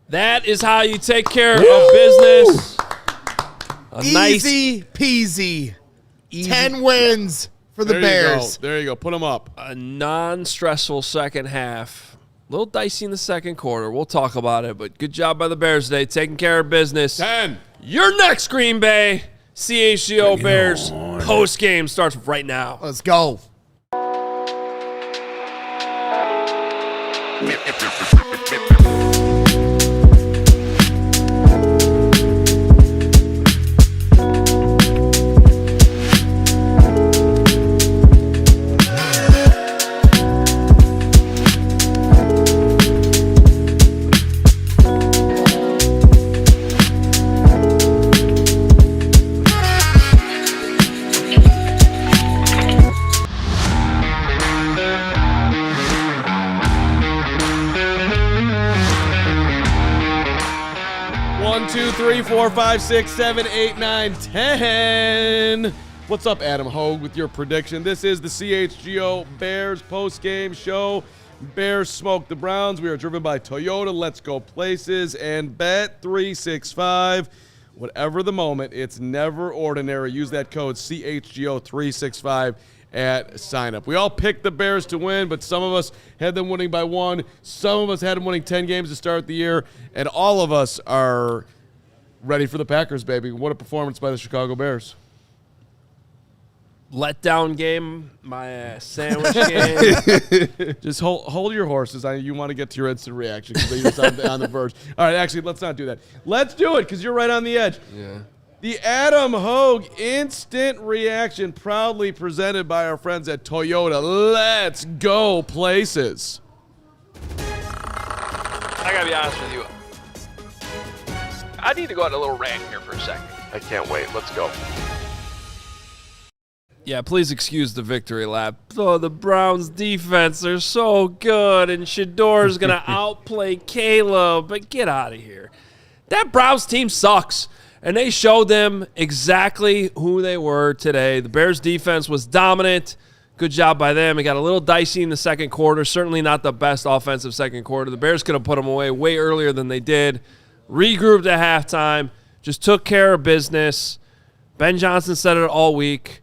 That is how you take care of business. Easy peasy. 10 wins for the Bears. There you go. Put them up. A non-stressful second half. A little dicey in the second quarter. We'll talk about it, but good job by the Bears today, taking care of business. 10. You're next, Green Bay. CHGO Bears post-game starts right now. Let's go. Two, 3, 4, 5, 6, 7, 8, 9, 10. What's up, Adam Hoge, with your prediction? This is the CHGO Bears post-game show. Bears smoke the Browns. We are driven by Toyota. Let's go places. And Bet365. Whatever the moment, it's never ordinary. Use that code CHGO365 at sign-up. We all picked the Bears to win, but some of us had them winning by 1. Some of us had them winning 10 games to start the year. And all of us are ready for the Packers, baby. What a performance by the Chicago Bears. Letdown game, my sandwich game. Just hold your horses. You want to get to your instant reaction because you're on the verge. All right, actually, let's not do that. Let's do it because you're right on the edge. Yeah. The Adam Hoge instant reaction, proudly presented by our friends at Toyota. Let's go places. I gotta be honest with you. I need to go on a little rant here for a second. I can't wait. Let's go. Yeah, please excuse the victory lap. Oh, the Browns defense, they're so good, and Shedeur's going to outplay Caleb, but get out of here. That Browns team sucks, and they showed them exactly who they were today. The Bears defense was dominant. Good job by them. It got a little dicey in the second quarter, certainly not the best offensive second quarter. The Bears could have put them away way earlier than they did. Regrouped at halftime, just took care of business. Ben Johnson said it all week.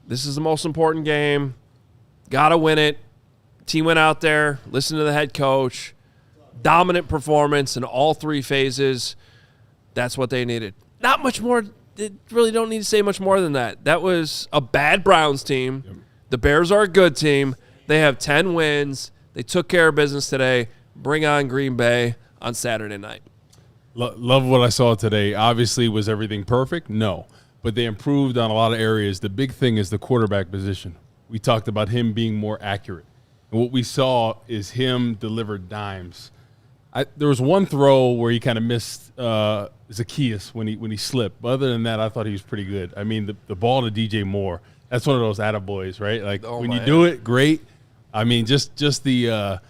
This is the most important game. Got to win it. Team went out there, listened to the head coach. Dominant performance in all three phases. That's what they needed. Not much more. They really don't need to say much more than that. That was a bad Browns team. Yep. The Bears are a good team. They have 10 wins. They took care of business today. Bring on Green Bay on Saturday night. Love what I saw today. Obviously, was everything perfect? No. But they improved on a lot of areas. The big thing is the quarterback position. We talked about him being more accurate. And what we saw is him deliver dimes. There was one throw where he kind of missed Zacchaeus when he slipped. But other than that, I thought he was pretty good. I mean, the ball to DJ Moore, that's one of those attaboys, right? Like, when you do it, great. I mean, just the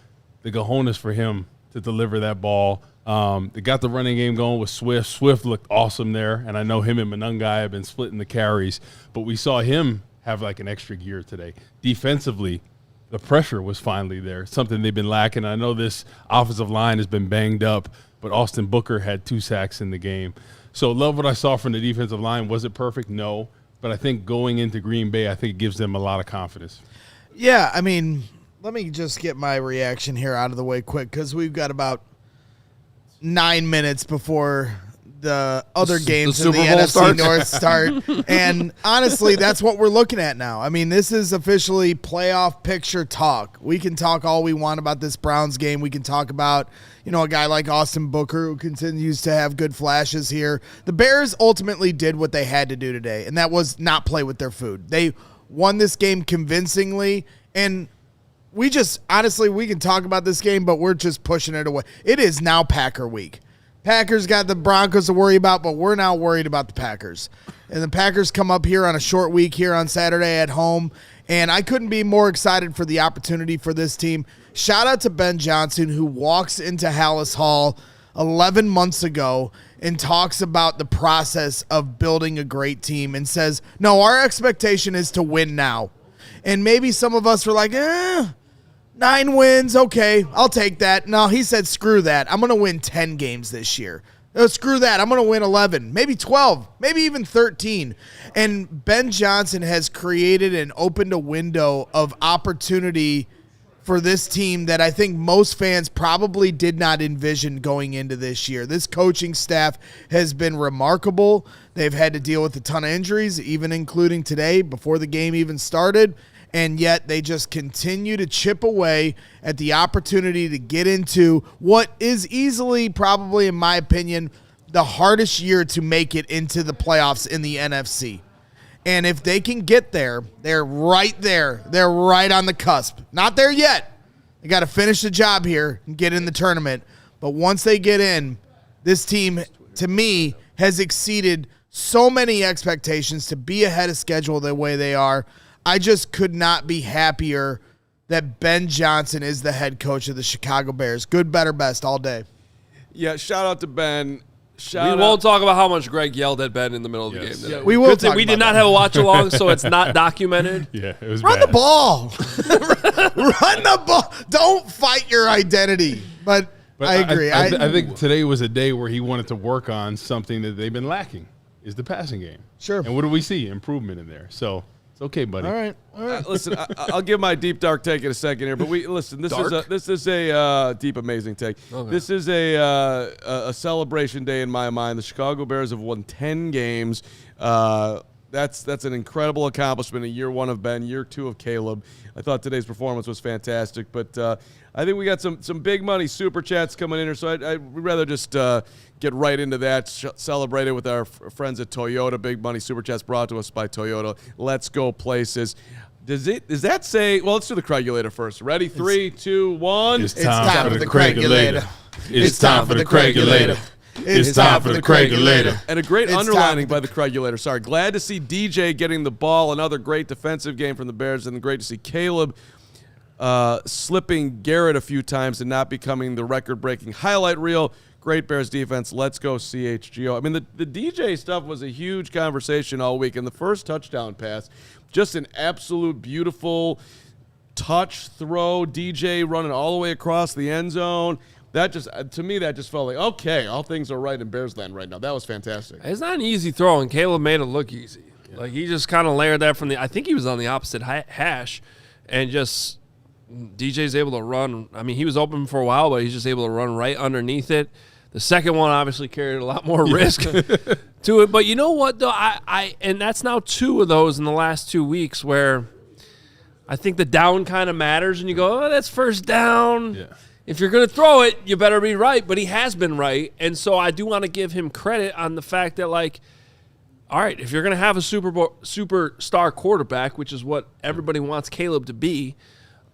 cojones for him to deliver that ball. They got the running game going with Swift. Swift looked awesome there, and I know him and Manungai have been splitting the carries. But we saw him have like an extra gear today. Defensively, the pressure was finally there, something they've been lacking. I know this offensive line has been banged up, but Austin Booker had 2 sacks in the game. So love what I saw from the defensive line. Was it perfect? No. But I think going into Green Bay, I think it gives them a lot of confidence. Yeah, I mean, let me just get my reaction here out of the way quick because we've got about 9 minutes before the other games in the NFC North start. And honestly, that's what we're looking at now. I mean, this is officially playoff picture talk. We can talk all we want about this Browns game. We can talk about, a guy like Austin Booker who continues to have good flashes here. The Bears ultimately did what they had to do today, and that was not play with their food. They won this game convincingly, and we just, honestly, we can talk about this game, but we're just pushing it away. It is now Packer week. Packers got the Broncos to worry about, but we're now worried about the Packers. And the Packers come up here on a short week here on Saturday at home, and I couldn't be more excited for the opportunity for this team. Shout out to Ben Johnson, who walks into Hallis Hall 11 months ago and talks about the process of building a great team and says, no, our expectation is to win now. And maybe some of us were like, 9 wins, okay, I'll take that. No, he said, screw that. I'm going to win 10 games this year. Screw that. I'm going to win 11, maybe 12, maybe even 13. And Ben Johnson has created and opened a window of opportunity for this team that I think most fans probably did not envision going into this year. This coaching staff has been remarkable. They've had to deal with a ton of injuries, even including today before the game even started. And yet they just continue to chip away at the opportunity to get into what is easily, probably in my opinion, the hardest year to make it into the playoffs in the NFC. And if they can get there, they're right there. They're right on the cusp. Not there yet. They got to finish the job here and get in the tournament. But once they get in, this team, to me, has exceeded so many expectations to be ahead of schedule the way they are. I just could not be happier that Ben Johnson is the head coach of the Chicago Bears. Good, better, best all day. Yeah, shout out to Ben. We won't talk about how much Greg yelled at Ben in the middle of the game today. Yeah, we will. We did not have a watch along, so it's not documented. Yeah, it was Run bad. the ball. Run the ball. Don't fight your identity. But I agree. I think today was a day where he wanted to work on something that they've been lacking, is the passing game. Sure. And what do we see? Improvement in there. So it's okay, buddy. All right. Listen, I'll give my deep dark take in a second here, but listen. This is a deep amazing take. Okay. This is a celebration day in my mind. The Chicago Bears have won 10 games. That's an incredible accomplishment in year 1 of Ben, year 2 of Caleb. I thought today's performance was fantastic, but I think we got some big money super chats coming in here, so I'd rather just get right into that, celebrate it with our friends at Toyota. Big money super chats brought to us by Toyota. Let's go places. Does that say, well, let's do the Craigulator first. Ready? 3, 2, 1. It's time for the Craigulator. It's time for the Craigulator. It's time for the Craigulator. And a great underlining by the Craigulator. Sorry. Glad to see DJ getting the ball. Another great defensive game from the Bears. And great to see Caleb slipping Garrett a few times and not becoming the record-breaking highlight reel. Great Bears defense. Let's go CHGO. I mean, the DJ stuff was a huge conversation all week. And the first touchdown pass, just an absolute beautiful touch throw. DJ running all the way across the end zone. That just, to me, that just felt like, okay, all things are right in Bears land right now. That was fantastic. It's not an easy throw, and Caleb made it look easy. Yeah. Like, he just kind of layered that from I think he was on the opposite hash, and just DJ's able to run. I mean, he was open for a while, but he's just able to run right underneath it. The second one obviously carried a lot more risk to it. But you know what, though? And that's now 2 of those in the last 2 weeks where I think the down kind of matters, and you go, oh, that's first down. Yeah. If you're going to throw it, you better be right. But he has been right. And so I do want to give him credit on the fact that, like, all right, if you're going to have a superstar quarterback, which is what everybody wants Caleb to be,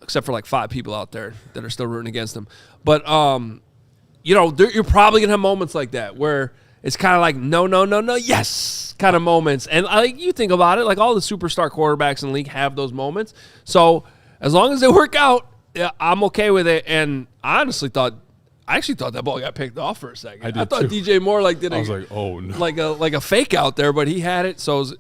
except for like 5 people out there that are still rooting against him. But, you know, you're probably going to have moments like that where it's kind of like, no, yes kind of moments. And like you think about it, like all the superstar quarterbacks in the league have those moments. So as long as they work out, yeah, I'm okay with it. And I actually thought that ball got picked off for a second. I thought too. DJ Moore did I was like, oh no, like a fake out there, but he had it. So it was,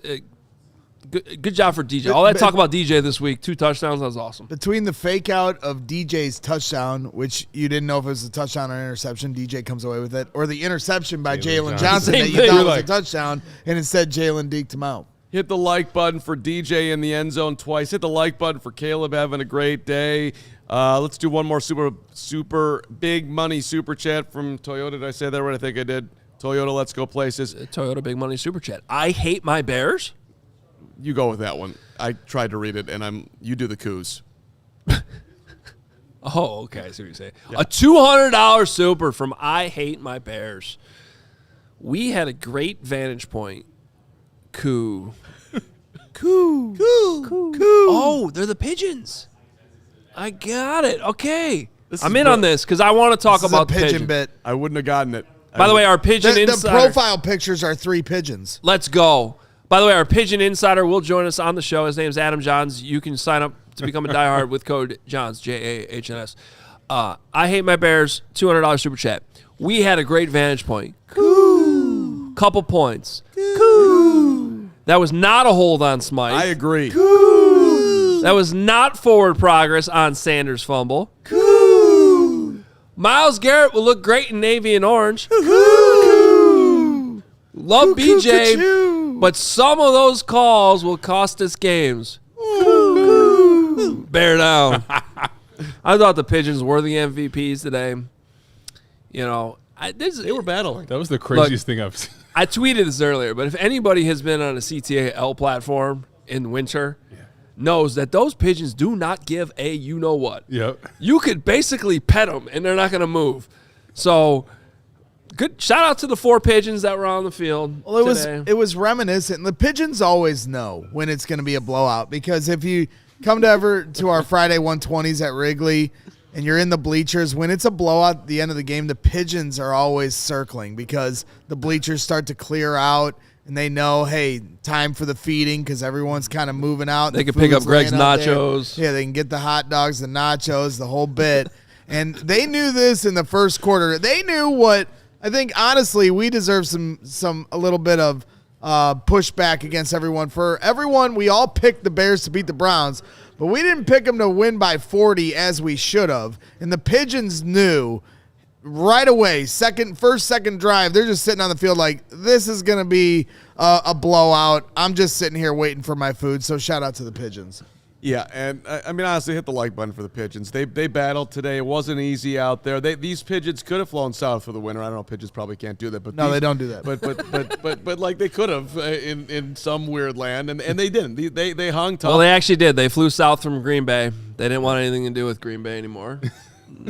good job for DJ. All that talk about DJ this week, 2 touchdowns, that was awesome. Between the fake out of DJ's touchdown, which you didn't know if it was a touchdown or interception, DJ comes away with it, or the interception by Jaylon Johnson that you thought was a touchdown, and instead Jaylon deked him out. Hit the like button for DJ in the end zone twice. Hit the like button for Caleb having a great day. Let's do one more super big money super chat from Toyota. Did I say that right? I think I did. Toyota, let's go places. Toyota big money super chat. I hate my Bears. You go with that one. I tried to read it, and you do the coos. Oh, okay. I see what you're saying. Yeah. A $200 super from I Hate My Bears. We had a great vantage point. Coo. Oh, they're the pigeons. I got it. Okay. I'm in on this because I want to talk about the pigeon bit. I wouldn't have gotten it. By the way, our pigeon insider. The profile pictures are 3 pigeons. Let's go. By the way, our pigeon insider will join us on the show. His name's Adam Jahns. You can sign up to become a diehard with code Jahns, Jahns. I Hate My Bears, $200 super chat. We had a great vantage point. Coo. Couple points. Coo. That was not a hold on Smythe. I agree. Coo. That was not forward progress on Sanders' fumble. Myles Garrett will look great in navy and orange. Love BJ, but some of those calls will cost us games. Bear down. I thought the Pigeons were the MVPs today. You know, they were battling. That was the craziest thing I've seen. I tweeted this earlier, but if anybody has been on a CTAL platform in winter, knows that those pigeons do not give a you-know-what. Yep. You could basically pet them, and they're not going to move. So, good shout out to the 4 pigeons that were on the field. Well, today. it was reminiscent. The Pigeons always know when it's going to be a blowout, because if you come to our Friday 120s at Wrigley and you're in the bleachers, when it's a blowout at the end of the game, the Pigeons are always circling because the bleachers start to clear out. And they know, hey, time for the feeding because everyone's kind of moving out. They can pick up Greg's nachos. Yeah, they can get the hot dogs, the nachos, the whole bit. And they knew this in the first quarter. They knew what I think, honestly, we deserve a little bit of pushback against everyone. For everyone, we all picked the Bears to beat the Browns, but we didn't pick them to win by 40 as we should have. And the Pigeons knew right away, second drive, they're just sitting on the field like, this is going to be a blowout. I'm just sitting here waiting for my food, so shout out to the Pigeons. Yeah, and I mean, honestly, hit the like button for the Pigeons. They battled today. It wasn't easy out there. These Pigeons could have flown south for the winter. I don't know, Pigeons probably can't do that. But no, they don't do that. But like they could have in some weird land, and they didn't. They hung tough. Well, they actually did. They flew south from Green Bay. They didn't want anything to do with Green Bay anymore.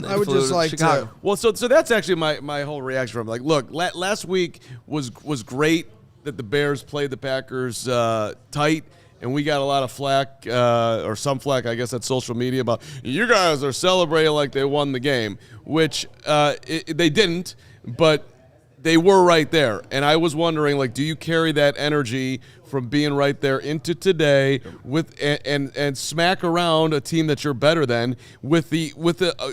I would just like Chicago. to. Well, so that's actually my whole reaction from like, look, last week was great that the Bears played the Packers tight, and we got a lot of flack or some flack, I guess, at social media about you guys are celebrating like they won the game, which they didn't, but they were right there. And I was wondering, like, do you carry that energy from being right there into today with and smack around a team that you're better than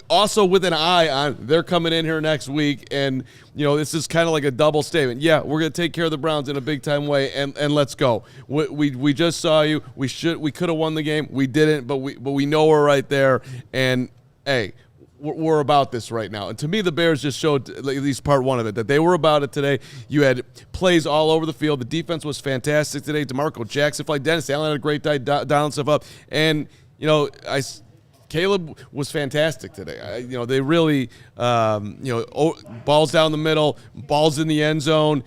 also with an eye on they're coming in here next week, and you know this is kind of like a double statement. Yeah, we're gonna take care of the Browns in a big time way, and let's go. We just saw you. We could have won the game. We didn't, but we know we're right there. And hey, we're about this right now. And to me, the Bears just showed, at least part one of it, that they were about it today. You had plays all over the field. The defense was fantastic today. DeMarco Jackson, like Dennis Allen had a great day dialing stuff up. And, you know, Caleb was fantastic today. They really, balls down the middle, balls in the end zone,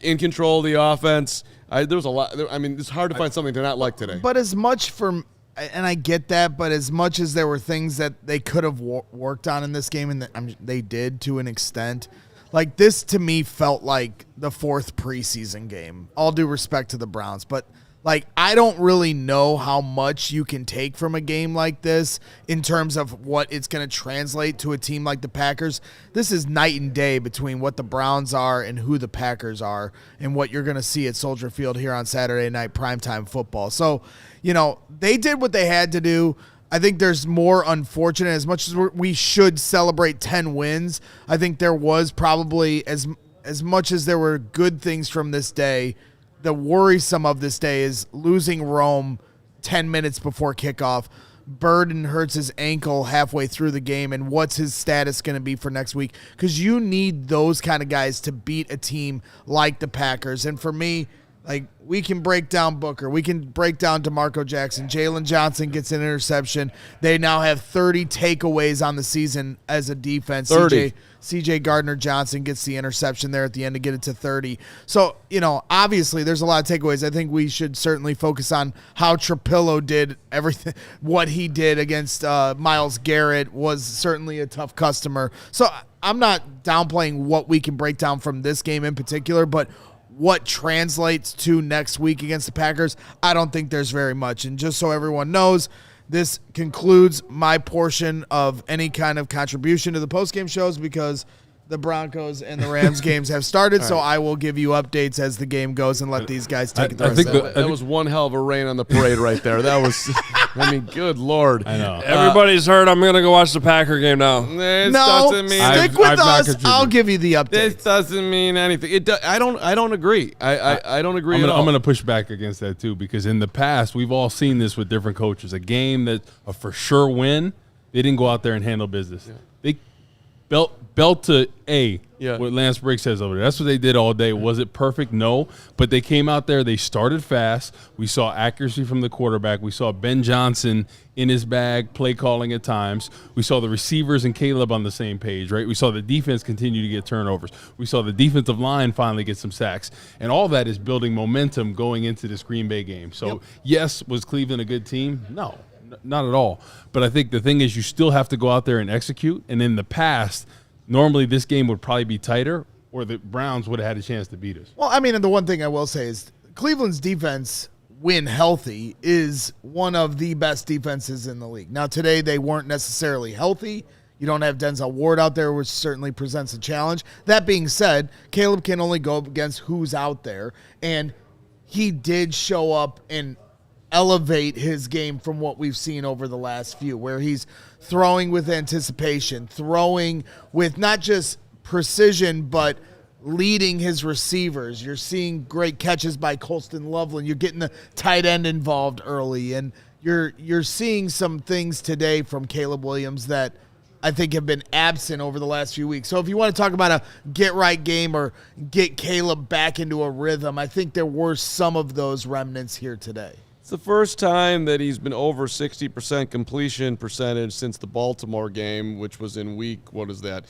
in control of the offense. There was a lot. I mean, it's hard to find something to not like today. But as much and I get that, but as much as there were things that they could have worked on in this game, and they did to an extent, like this to me felt like the 4th preseason game. All due respect to the Browns, but like I don't really know how much you can take from a game like this in terms of what it's going to translate to a team like the Packers. This is night and day between what the Browns are and who the Packers are, and what you're going to see at Soldier Field here on Saturday night primetime football. So, you know, they did what they had to do. I think there's more unfortunate. As much as we should celebrate 10 wins, I think there was probably, as much as there were good things from this day, the worrisome of this day is losing Rome 10 minutes before kickoff. Burden hurts his ankle halfway through the game, and what's his status going to be for next week? Because you need those kind of guys to beat a team like the Packers. And for me, like, we can break down Booker. We can break down DeMarco Jackson. Jaylon Johnson gets an interception. They now have 30 takeaways on the season as a defense. 30. CJ Gardner-Johnson gets the interception there at the end to get it to 30. So, you know, obviously there's a lot of takeaways. I think we should certainly focus on how Trapillo did everything. What he did against Myles Garrett was certainly a tough customer. So I'm not downplaying what we can break down from this game in particular, but what translates to next week against the Packers, I don't think there's very much. And just so everyone knows, this concludes my portion of any kind of contribution to the postgame shows because the Broncos and the Rams games have started. So I will give you updates as the game goes and let these guys take it. That was one hell of a rain on the parade right there. That was I mean, good Lord. I know. Everybody's heard. I'm going to go watch the Packer game now. This No, doesn't mean stick with I've not us. contributed. I'll give you the this update. doesn't mean anything. I don't agree. I don't agree I'm at all. going to push back against that too, because in the past we've all seen this with different coaches. A game that a for sure win, they didn't go out there and handle business. Yeah. They belt to A. Yeah. What Lance Briggs says over there. That's what they did all day. Was it perfect? No. But they came out there. They started fast. We saw accuracy from the quarterback. We saw Ben Johnson in his bag, play calling at times. We saw the receivers and Caleb on the same page, right? We saw the defense continue to get turnovers. We saw the defensive line finally get some sacks. And all that is building momentum going into this Green Bay game. So, yes, was Cleveland a good team? No, not at all. But I think the thing is you still have to go out there and execute. And in the past, normally this game would probably be tighter or the Browns would have had a chance to beat us. Well, I mean, and the one thing I will say is Cleveland's defense, when healthy, is one of the best defenses in the league. Now, today they weren't necessarily healthy. You don't have Denzel Ward out there, which certainly presents a challenge. That being said, Caleb can only go against who's out there, and he did show up and elevate his game from what we've seen over the last few, where he's throwing with anticipation, throwing with not just precision, but leading his receivers. You're seeing great catches by Colston Loveland. You're getting the tight end involved early, and you're seeing some things today from Caleb Williams that I think have been absent over the last few weeks. So if you want to talk about a get-right game or get Caleb back into a rhythm, I think there were some of those remnants here today. It's the first time that he's been over 60% completion percentage since the Baltimore game, which was in week 8.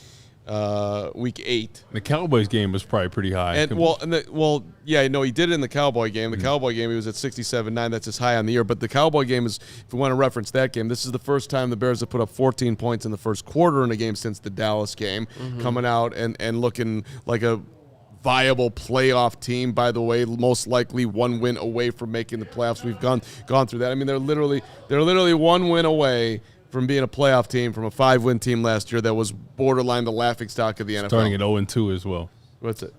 The Cowboys game was probably pretty high. And he did it in the Cowboy game. The Cowboy game, he was at 67.9. That's his high on the year. But the Cowboy game is, if we want to reference that game, this is the first time the Bears have put up 14 points in the first quarter in a game since the Dallas game, coming out and looking like a viable playoff team. By the way, most likely one win away from making the playoffs. We've gone through that. I mean, they're literally one win away from being a playoff team from a 5-win team last year that was borderline the laughingstock of the NFL. Starting at 0-2 as well. What's it?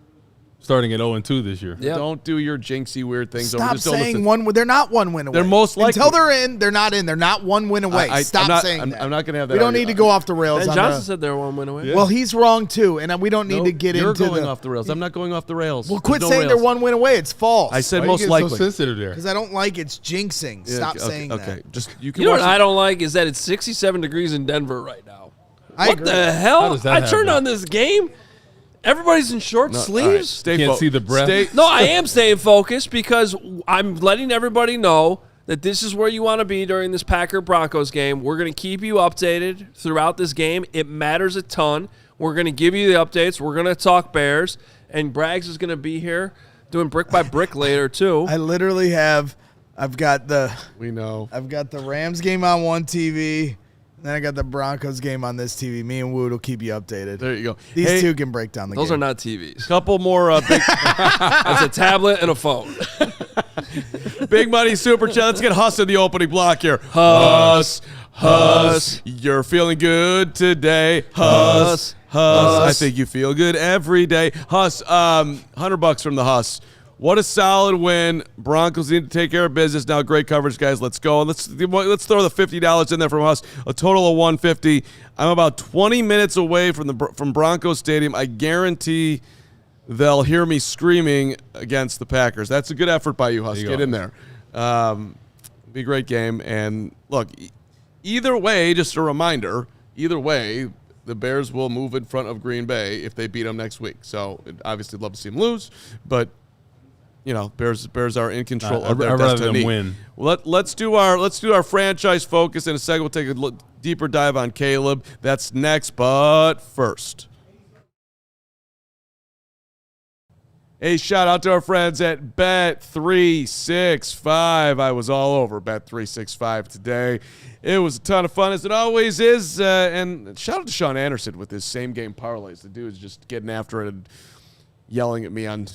Starting at 0-2 this year. Yep. Don't do your jinxy weird things. Stop saying one. They're not one win away. They're most likely. Until they're in, they're not in. They're not one win away. Stop saying that. I'm not going to have that. We don't need to go off the rails. Ben Johnson said they were one win away. Well, he's wrong too, and we don't need to get into You're going off the rails. I'm not going off the rails. Well, quit There's no saying rails. they're one win away. It's false. I said Why most you get likely. so sensitive there? Because I don't like it's jinxing. Yeah, Stop okay, saying that. Okay, just you can. You know watch what I don't like is that it's 67 degrees in Denver right now. I What agree. the How hell? does that I turned happen? on this game. Everybody's in short No, all right, sleeves. stay Can't see the breath. No, I am staying focused because I'm letting everybody know that this is where you want to be during this Packer-Broncos game. We're going to keep you updated throughout this game. It matters a ton. We're going to give you the updates. We're going to talk Bears. And Braggs is going to be here doing brick by brick later, too. I literally have. I've got the Rams game on one TV. Then I got the Broncos game on this TV. Me and Woot will keep you updated. There you go. These two can break down the Those game. are not TVs. Couple more big, That's a tablet and a phone. big money super chat. Let's get Huss in the opening block here. Huss. You're feeling good today. Huss. I think you feel good every day. Huss, $100 from the Huss. What a solid win. Broncos need to take care of business. Now, great coverage, guys. Let's go. Let's throw the $50 in there from us. A total of $150. I'm about 20 minutes away from Broncos Stadium. I guarantee they'll hear me screaming against the Packers. That's a good effort by you, Huss. Get in there. Be a great game. And look, either way, just a reminder, either way, the Bears will move in front of Green Bay if they beat them next week. So, obviously, love to see them lose, but Bears are in control of their I'd rather destiny. them win. Let's do our franchise focus in a second. We'll take a deeper dive on Caleb. That's next, but first. A shout out to our friends at Bet365. I was all over Bet365 today. It was a ton of fun, as it always is. And shout out to Sean Anderson with his same game parlays. The dude's just getting after it and yelling at me on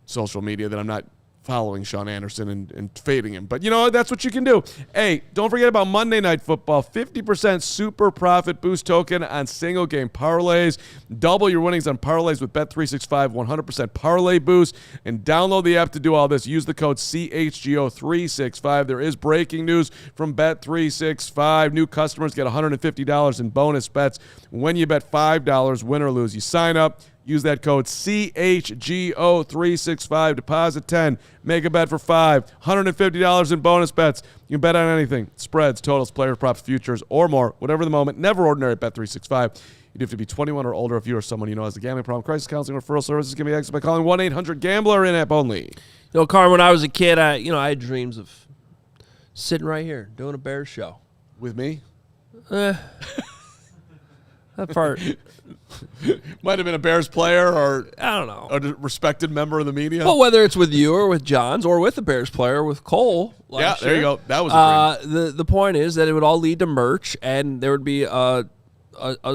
social media that I'm not following Sean Anderson and fading him. But you know what? That's what you can do. Hey, don't forget about Monday Night Football. 50% super profit boost token on single game parlays. Double your winnings on parlays with Bet365 100% parlay boost. And download the app to do all this. Use the code CHGO365. There is breaking news from Bet365. New customers get $150 in bonus bets when you bet $5, win or lose. You sign up. Use that code CHGO365. Deposit 10. Make a bet for $5. $150 in bonus bets. You can bet on anything. Spreads, totals, players, props, futures, or more. Whatever the moment. Never ordinary at Bet365. You do have to be 21 or older if you or someone you know has a gambling problem. Crisis counseling referral services can be accessed by calling 1-800-GAMBLER in-app only. You know, Carman, when I was a kid, I had dreams of sitting right here doing a Bears show. With me? That part. Might have been a Bears player or I don't know. a respected member of the media. Well, whether it's with you or with Jahns or with the Bears player, with Cole. Yeah, there you go. That was a dream. The point is that it would all lead to merch, and there would be a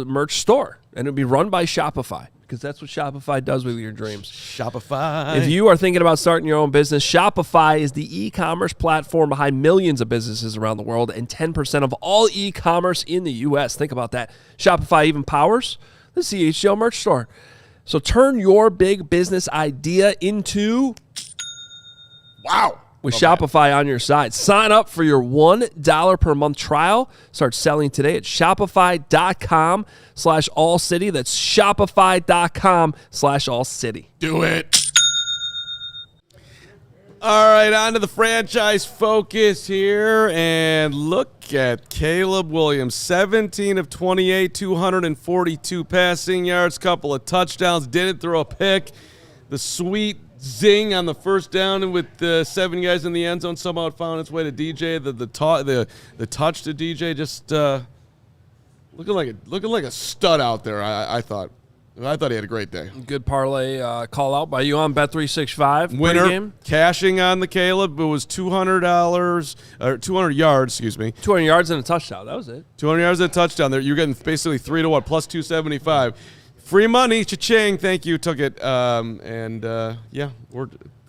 merch store, and it would be run by Shopify, because that's what Shopify does with your dreams. Shopify. If you are thinking about starting your own business, Shopify is the e-commerce platform behind millions of businesses around the world and 10% of all e-commerce in the U.S. Think about that. Shopify even powers the CHGO merch store. So turn your big business idea into wow. with Shopify on your side. Sign up for your $1 per month trial. Start selling today at shopify.com/allcity. That's shopify.com/allcity. Do it. All right, on to the franchise focus here. And look at Caleb Williams. 17 of 28, 242 passing yards, couple of touchdowns. Didn't throw a pick. The sweet zing on the first down with the 7 guys in the end zone. Somehow it found its way to DJ. The touch to DJ just looking like a stud out there. I thought he had a great day. Good parlay call out by you on Bet365. Winner Pregame. Cashing on the Caleb. It was $200 or 200 yards. Excuse me. 200 yards and a touchdown. That was it. 200 yards and a touchdown. There, you're getting basically 3-1 plus 275. Free money, cha-ching. Thank you. Took it. Yeah, we're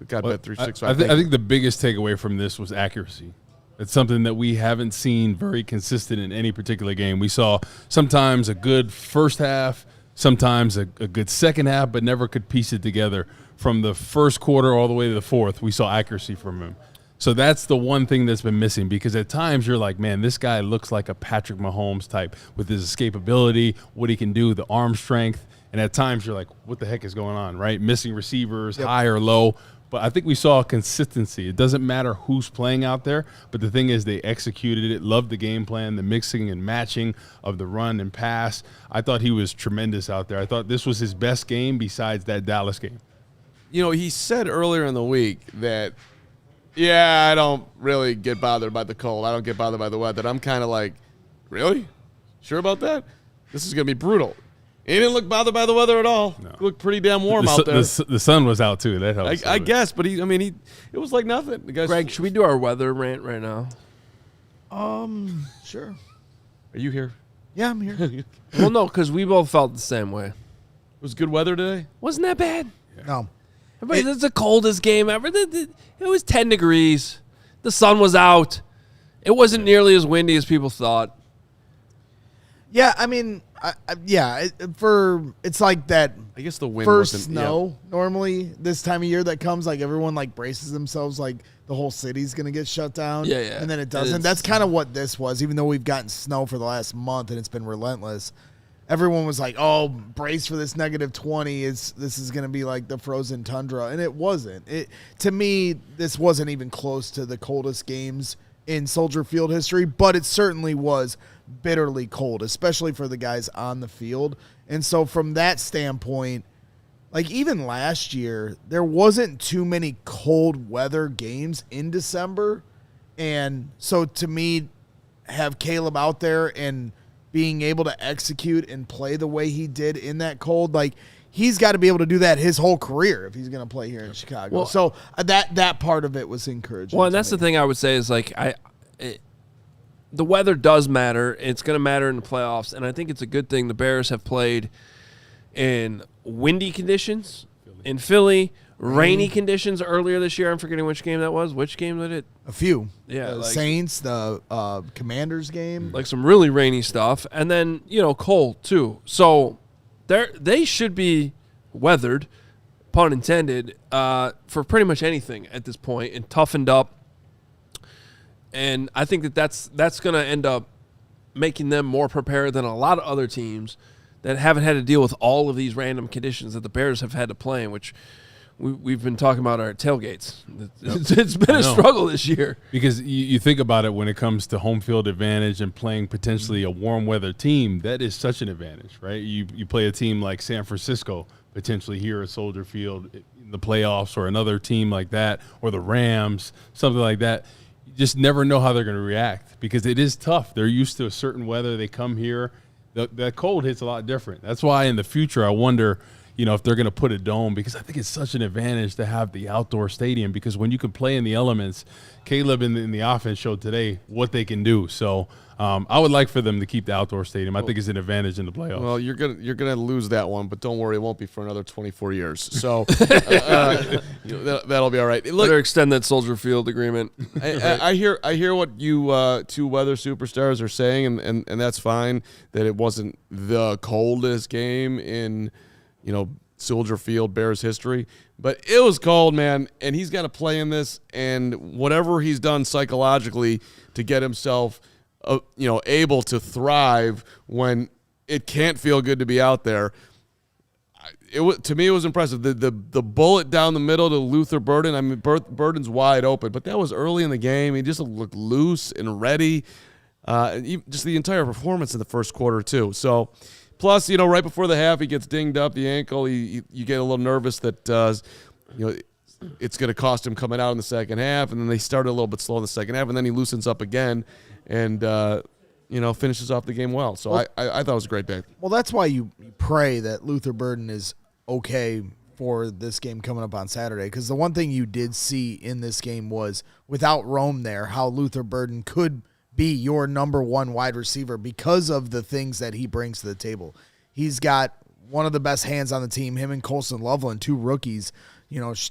got Bet365. I think the biggest takeaway from this was accuracy. It's something that we haven't seen very consistent in any particular game. We saw sometimes a good first half, sometimes a good second half, but never could piece it together. From the first quarter all the way to the fourth, we saw accuracy from him. So that's the one thing that's been missing, because at times you're like, man, this guy looks like a Patrick Mahomes type with his escapability, what he can do, the arm strength. And at times you're like, what the heck is going on, right? Missing receivers, high or low. But I think we saw consistency. It doesn't matter who's playing out there, but the thing is they executed it, loved the game plan, the mixing and matching of the run and pass. I thought he was tremendous out there. I thought this was his best game besides that Dallas game. You know, he said earlier in the week that, yeah, I don't really get bothered by the cold. I don't get bothered by the weather. I'm kind of like, really? Sure about that? This is going to be brutal. He didn't look bothered by the weather at all. No. He looked pretty damn warm out there. The sun was out, too. That helps. I guess, but it was like nothing. The guys, Greg, should we do our weather rant right now? Sure. Are you here? Yeah, I'm here. Well, no, because we both felt the same way. It was good weather today? Wasn't that bad? No. It's the coldest game ever. It was 10 degrees. The sun was out. It wasn't nearly as windy as people thought. Yeah, I mean, it's like that. I guess the wind first wasn't, snow normally this time of year that comes, like everyone like braces themselves, like the whole city's gonna get shut down. Yeah. And then it doesn't. That's kind of what this was. Even though we've gotten snow for the last month and it's been relentless, everyone was like, "Oh, brace for this -20. This is gonna be like the frozen tundra," and it wasn't. To me, this wasn't even close to the coldest games in Soldier Field history, but it certainly was bitterly cold, especially for the guys on the field. And so from that standpoint, like even last year, there wasn't too many cold weather games in December. And so to me, have Caleb out there and being able to execute and play the way he did in that cold, like he's got to be able to do that his whole career if he's going to play here in Chicago. Well, so that part of it was encouraging. Well, and that's the thing I would say is like the weather does matter. It's going to matter in the playoffs, and I think it's a good thing the Bears have played in windy conditions in Philly. Rainy conditions earlier this year. I'm forgetting which game that was. Which game did it? A few. Yeah, the like, Saints, the Commanders game. Like some really rainy stuff. And then, cold too. So they should be weathered, pun intended, for pretty much anything at this point and toughened up. And I think that's going to end up making them more prepared than a lot of other teams that haven't had to deal with all of these random conditions that the Bears have had to play in, which we've been talking about our tailgates. It's been a struggle this year. Because you think about it when it comes to home field advantage and playing potentially a warm weather team, that is such an advantage, right? You play a team like San Francisco, potentially here at Soldier Field in the playoffs, or another team like that, or the Rams, something like that. You just never know how they're going to react because it is tough. They're used to a certain weather. They come here. The cold hits a lot different. That's why in the future I wonder – if they're going to put a dome, because I think it's such an advantage to have the outdoor stadium, because when you can play in the elements, Caleb in the offense showed today what they can do. So I would like for them to keep the outdoor stadium. I think it's an advantage in the playoffs. Well, you're gonna lose that one, but don't worry, it won't be for another 24 years. So that'll be all right. Look, better extend that Soldier Field agreement. I hear what you two weather superstars are saying, and that's fine. That it wasn't the coldest game in Soldier Field Bears history, but it was cold, man, and he's got to play in this, and whatever he's done psychologically to get himself, able to thrive when it can't feel good to be out there. To me, it was impressive. The bullet down the middle to Luther Burden. I mean, Burden's wide open, but that was early in the game. He just looked loose and ready. Just the entire performance in the first quarter too. So. Plus, right before the half, he gets dinged up the ankle. You get a little nervous that it's going to cost him coming out in the second half, and then they started a little bit slow in the second half, and then he loosens up again and finishes off the game well. So I thought it was a great day. Well, that's why you pray that Luther Burden is okay for this game coming up on Saturday, because the one thing you did see in this game was, without Rome there, how Luther Burden could be your number one wide receiver because of the things that he brings to the table. He's got one of the best hands on the team, him and Colson Loveland, two rookies,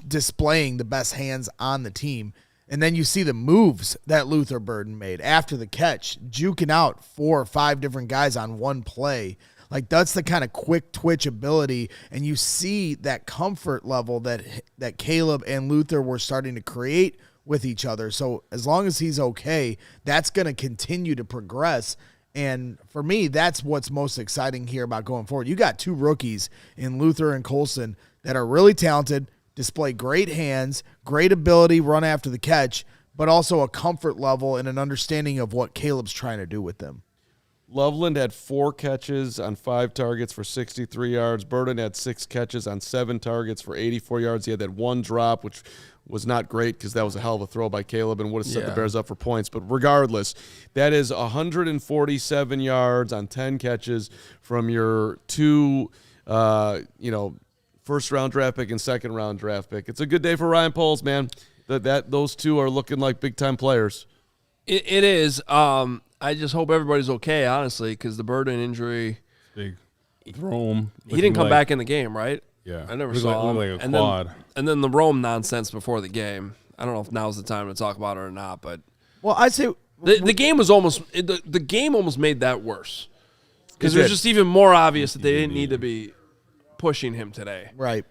displaying the best hands on the team. And then you see the moves that Luther Burden made after the catch, juking out 4 or 5 different guys on one play. Like, that's the kind of quick twitch ability, and you see that comfort level that Caleb and Luther were starting to create with each other. So as long as he's okay, that's going to continue to progress. And for me, that's what's most exciting here about going forward. You got 2 rookies in Luther and Colson that are really talented, display great hands, great ability, run after the catch, but also a comfort level and an understanding of what Caleb's trying to do with them. Loveland had 4 catches on 5 targets for 63 yards. Burden had 6 catches on 7 targets for 84 yards. He had that 1 drop, which was not great because that was a hell of a throw by Caleb and would have set the Bears up for points. But regardless, that is 147 yards on 10 catches from your 2, first-round draft pick and second-round draft pick. It's a good day for Ryan Poles, man. Those 2 are looking like big-time players. It is. I just hope everybody's okay, honestly, because the Burden injury. Big. Rome. He didn't come back in the game, right? Yeah. I never saw him. Like a quad. And then the Rome nonsense before the game. I don't know if now's the time to talk about it or not, but well, I'd say the game was the game almost made that worse because it was just even more obvious that they didn't need to be pushing him today. Right.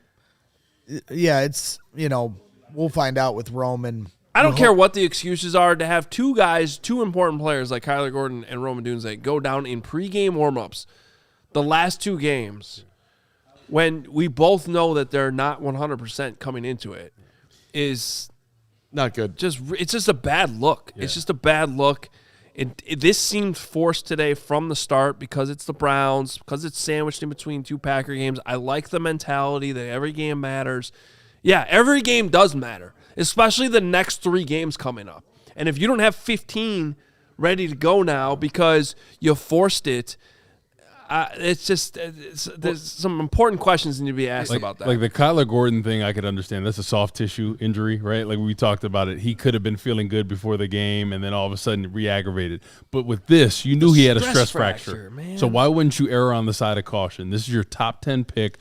Yeah, it's we'll find out with Rome, and I don't care what the excuses are to have 2 guys, 2 important players like Kyler Gordon and Rome Odunze go down in pregame warmups the last 2 games. When we both know that they're not 100% coming into it, is not good. It's just a bad look. Yeah. It's just a bad look. This seemed forced today from the start because it's the Browns, because it's sandwiched in between 2 Packer games. I like the mentality that every game matters. Yeah, every game does matter, especially the next 3 games coming up. And if you don't have 15 ready to go now because you forced it, there's some important questions need to be asked about that. Like the Kyler Gordon thing, I could understand. That's a soft tissue injury, right? Like we talked about it. He could have been feeling good before the game, and then all of a sudden re-aggravated. But with this, you knew he had a stress fracture. Man. So why wouldn't you err on the side of caution? This is your top 10 pick.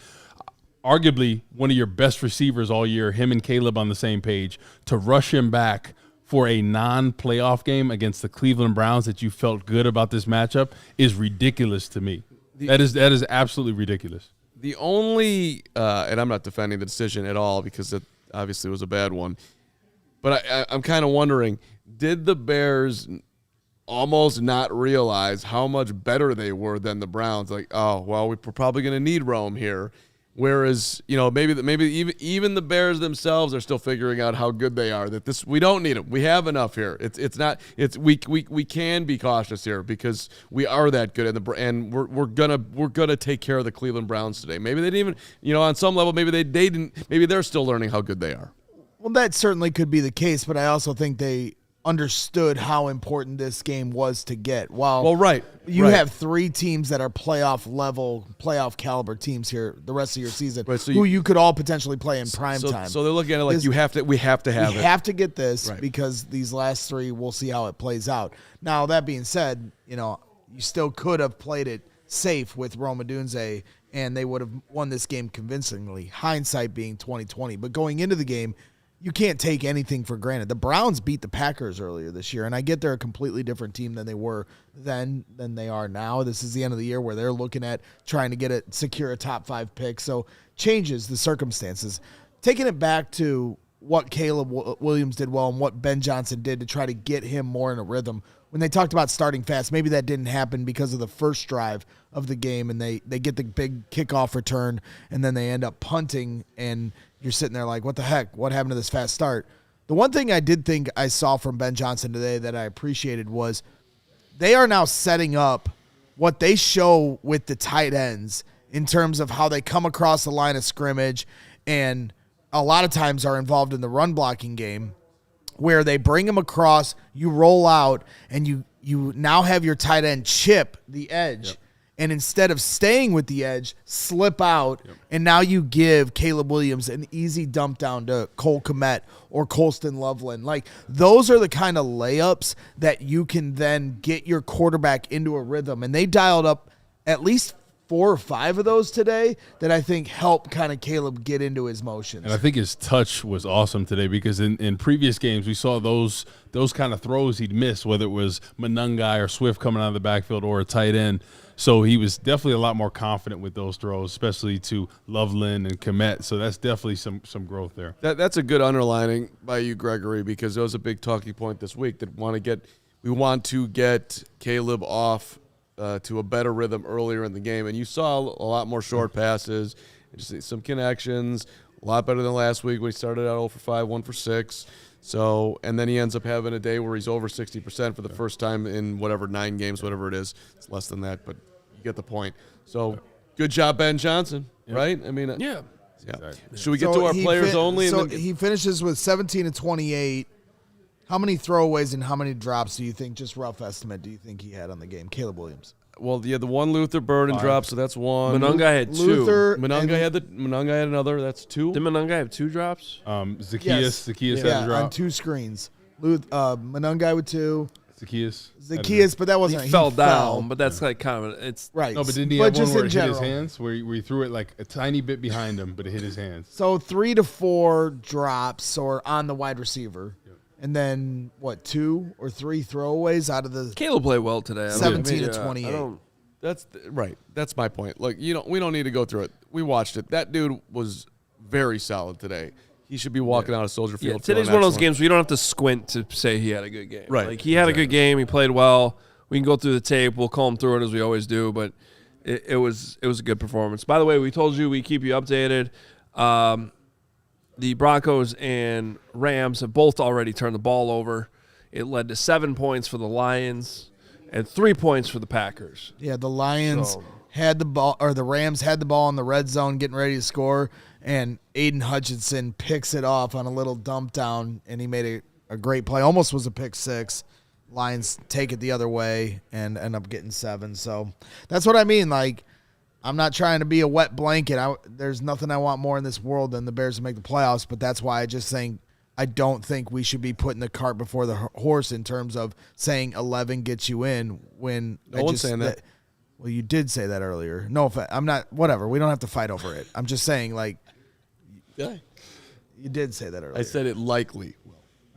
arguably one of your best receivers all year, him and Caleb on the same page, to rush him back for a non-playoff game against the Cleveland Browns that you felt good about this matchup is ridiculous to me. That is absolutely ridiculous. The only, and I'm not defending the decision at all because it obviously was a bad one, but I'm kind of wondering, did the Bears almost not realize how much better they were than the Browns? Like, oh, well, we're probably going to need Rome here. Whereas, maybe even the Bears themselves are still figuring out how good they are. That we don't need them. We have enough here. We can be cautious here because we are that good, and we're gonna take care of the Cleveland Browns today. Maybe they didn't even, on some level, maybe they didn't. Maybe they're still learning how good they are. Well, that certainly could be the case, but I also think they understood how important this game was to get. You have 3 teams that are playoff caliber teams here the rest of your season, who you could all potentially play in prime time. So they're looking at it like we have to have to get this because these last 3, we'll see how it plays out. Now, that being said, you still could have played it safe with Rome Odunze, and they would have won this game convincingly, hindsight being 20/20. But going into the game, you can't take anything for granted. The Browns beat the Packers earlier this year, and I get they're a completely different team than they were then than they are now. This is the end of the year where they're looking at trying to secure a top 5 pick, so changes the circumstances. Taking it back to what Caleb Williams did well and what Ben Johnson did to try to get him more in a rhythm. When they talked about starting fast, maybe that didn't happen because of the first drive of the game, and they get the big kickoff return, and then they end up punting, and you're sitting there like, what the heck? What happened to this fast start? The one thing I did think I saw from Ben Johnson today that I appreciated was they are now setting up what they show with the tight ends in terms of how they come across the line of scrimmage and a lot of times are involved in the run blocking game where they bring them across, you roll out, and you now have your tight end chip the edge. Yep. And instead of staying with the edge, slip out, and now you give Caleb Williams an easy dump down to Cole Kmet or Colston Loveland. Like, those are the kind of layups that you can then get your quarterback into a rhythm. And they dialed up at least 4 or 5 of those today that I think help kind of Caleb get into his motions. And I think his touch was awesome today because in previous games we saw those kind of throws he'd miss, whether it was Monungai or Swift coming out of the backfield or a tight end. So he was definitely a lot more confident with those throws, especially to Loveland and Kmet. So that's definitely some growth there. That's a good underlining by you, Gregory, because that was a big talking point this week that we want to get Caleb off to a better rhythm earlier in the game. And you saw a lot more short passes, just some connections, a lot better than last week when he started out 0 for 5, 1 for 6. So, and then he ends up having a day where he's over 60% for the first time in 9 games, whatever it is. It's less than that, but you get the point. So, good job, Ben Johnson, right? I mean, yeah. Exactly. Should we get to our players only? So he finishes with 17 and 28. How many throwaways and how many drops do you think, just rough estimate, do you think he had on the game, Caleb Williams? Well, yeah, the one Luther Burden drop, so that's 1. Monungai had 2. Monungai had another. That's 2. Did Monungai have 2 drops? Zacchaeus had a drop on 2 screens. Monungai with 2. Zacchaeus, but that wasn't. He fell down, but that's like kind of it's right. No, but didn't he have one where it hit his hands, where he threw it like a tiny bit behind him, but it hit his hands? So 3 to 4 drops or on the wide receiver. And then, 2 or 3 throwaways out of the Caleb played well today. 17 to 28. That's right. That's my point. Like, we don't need to go through it. We watched it. That dude was very solid today. He should be walking out of Soldier Field. Yeah, today's one of those games where you don't have to squint to say he had a good game. Right. Like, he had a good game. He played well. We can go through the tape. We'll comb through it as we always do, but it was a good performance. By the way, we told you we keep you updated. The Broncos and Rams have both already turned the ball over. It led to 7 points for the Lions and 3 points for the Packers. Yeah, the Lions had the ball, or the Rams had the ball in the red zone getting ready to score, and Aiden Hutchinson picks it off on a little dump down, and he made a great play. Almost was a pick 6. Lions take it the other way and end up getting 7. So that's what I mean. Like, I'm not trying to be a wet blanket. There's nothing I want more in this world than the Bears to make the playoffs, but that's why I don't think we should be putting the cart before the horse in terms of saying 11 gets you in when no one's saying that. Well, you did say that earlier. No, I'm not. Whatever. We don't have to fight over it. I'm just saying, like, Yeah. you did say that earlier. I said it likely.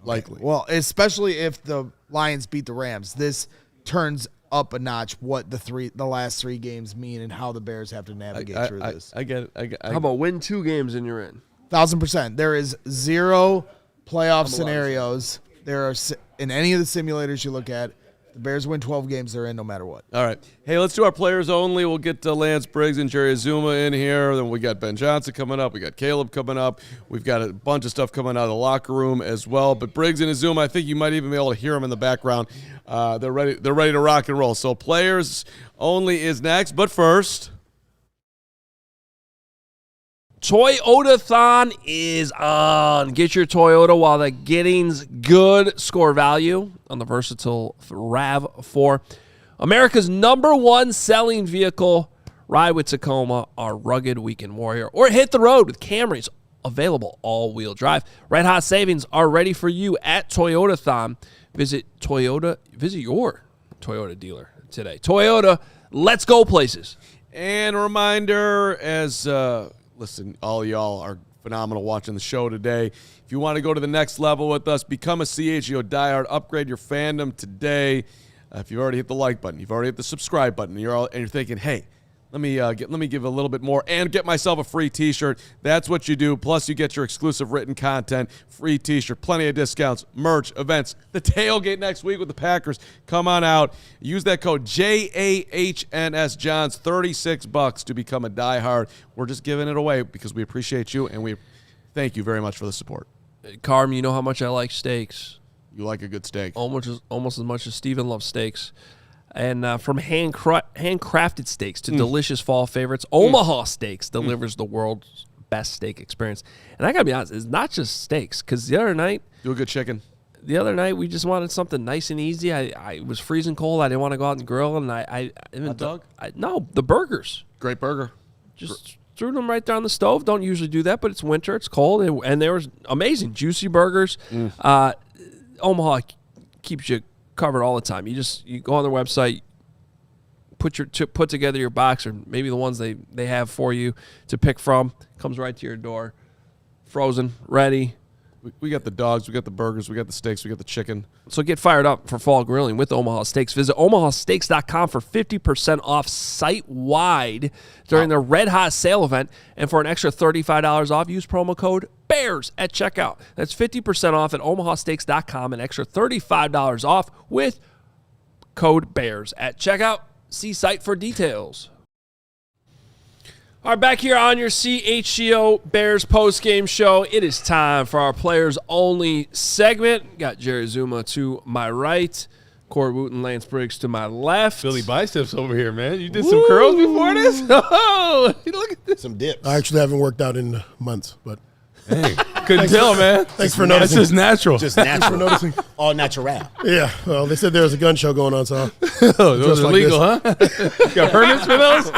Likely. Well, especially if the Lions beat the Rams, this turns up a notch what the last 3 games mean and how the Bears have to navigate through this. I get it. How about win 2 games and you're in? 1,000%. There is 0 playoff scenarios. There are in any of the simulators you look at. The Bears win 12 games, they're in no matter what. All right. Hey, let's do our players only. We'll get Lance Briggs and Jerry Azumah in here. Then we got Ben Johnson coming up. We got Caleb coming up. We've got a bunch of stuff coming out of the locker room as well. But Briggs and Azumah, I think you might even be able to hear them in the background. They're ready to rock and roll. So players only is next. But first, Toyota-thon is on. Get your Toyota while the getting's good. Score value on the versatile RAV4. America's #1 selling vehicle. Ride with Tacoma, our rugged weekend warrior. Or hit the road with Camrys, available all-wheel drive. Red hot savings are ready for you at Toyota-thon. Visit your Toyota dealer today. Toyota, let's go places. and a reminder as listen, all y'all are phenomenal watching the show today. If you want to go to the next level with us, become a CHGO diehard, upgrade your fandom today. If you've already hit the like button, you've already hit the subscribe button, and you're thinking, hey, let me give a little bit more and get myself a free T-shirt. That's what you do. Plus, you get your exclusive written content, free T-shirt, plenty of discounts, merch, events. The tailgate next week with the Packers. Come on out. Use that code JAHNS Jahns, $36 to become a diehard. We're just giving it away because we appreciate you and we thank you very much for the support. Carm, you know how much I like steaks. You like a good steak. Almost as much as Steven loves steaks. And from handcrafted steaks to delicious fall favorites, Omaha Steaks delivers the world's best steak experience. And I got to be honest, it's not just steaks, because the other night... Do a good chicken. The other night, we just wanted something nice and easy. I was freezing cold. I didn't want to go out and grill. And Hot dog? No, the burgers. Great burger. Just threw them right there on the stove. Don't usually do that, but it's winter. It's cold. And they were amazing. Juicy burgers. Omaha keeps you covered all the time. You go on their website, put together your box, or maybe the ones they have for you to pick from. Comes right to your door, frozen, ready. We got the dogs, we got the burgers, we got the steaks, we got the chicken. So get fired up for fall grilling with Omaha Steaks. Visit omahasteaks.com for 50% off site-wide during the Red Hot Sale event. And for an extra $35 off, use promo code BEARS at checkout. That's 50% off at omahasteaks.com and extra $35 off with code BEARS at checkout. See site for details. All right, back here on your CHGO Bears postgame show, it is time for our players only segment. Got Jerry Azumah to my right, Corey Wootton, Lance Briggs to my left. Philly biceps over here, man. You did some curls before this? Oh, look at this. Some dips. I actually haven't worked out in months, but Hey, couldn't tell, man. thanks for noticing. That's just natural. Just natural. noticing. All natural. Yeah, well, they said there was a gun show going on, so Oh, those Just are like legal, huh? Got permits for those?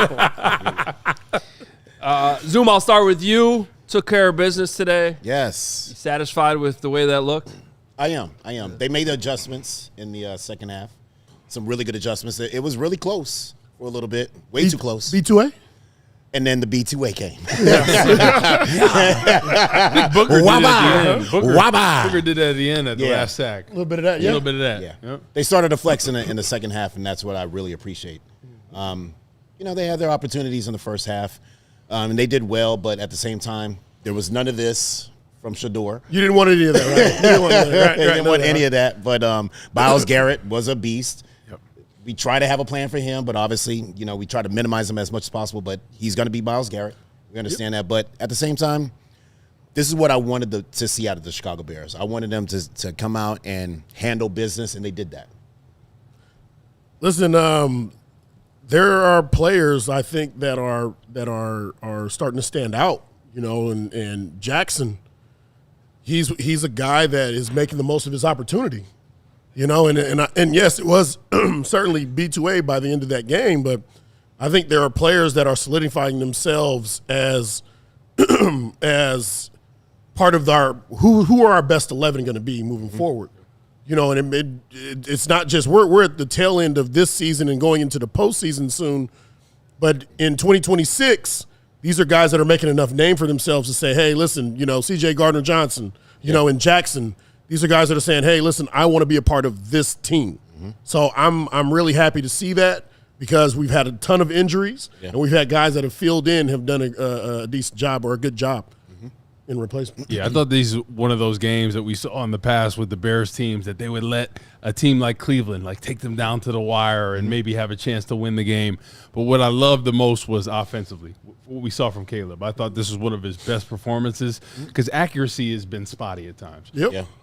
Zoom, I'll start with you. Took care of business today. Yes, You satisfied with the way that looked? I am. They made the adjustments in the second half. Some really good adjustments. It was really close for a little bit. Way too close. B2A? And then the B2A came. Booker did it at the end. Wabba. Booker did that at the end at the Yeah. last sack. A little bit of that, A yeah. little bit of that. Yeah. Yep. They started to flex in the second half, and that's what I really appreciate. They had their opportunities in the first half, and they did well, but at the same time, there was none of this from Shedeur. You didn't want any of that, right? You didn't want any of that. They didn't want any of of that, but Myles Garrett was a beast. We try to have a plan for him, but obviously, we try to minimize him as much as possible, but he's going to be Myles Garrett. We understand that, but at the same time, this is what I wanted to see out of the Chicago Bears. I wanted them to come out and handle business, and they did that. Listen, there are players I think that are starting to stand out, and Jackson, he's a guy that is making the most of his opportunity. And yes, it was certainly B2A by the end of that game, but I think there are players that are solidifying themselves as as part of our who are our best 11 going to be moving forward. You know, and it's not just we're at the tail end of this season and going into the postseason soon, but in 2026, these are guys that are making enough name for themselves to say, hey, listen, you know, C.J. Gardner-Johnson, you know, and Jackson, these are guys that are saying, hey, listen, I want to be a part of this team. So I'm really happy to see that because we've had a ton of injuries and we've had guys that have filled in, have done a decent job or a good job in replacement. Yeah, I thought these were one of those games that we saw in the past with the Bears teams that they would let a team like Cleveland take them down to the wire and maybe have a chance to win the game. But what I loved the most was offensively, what we saw from Caleb. I thought this was one of his best performances because accuracy has been spotty at times.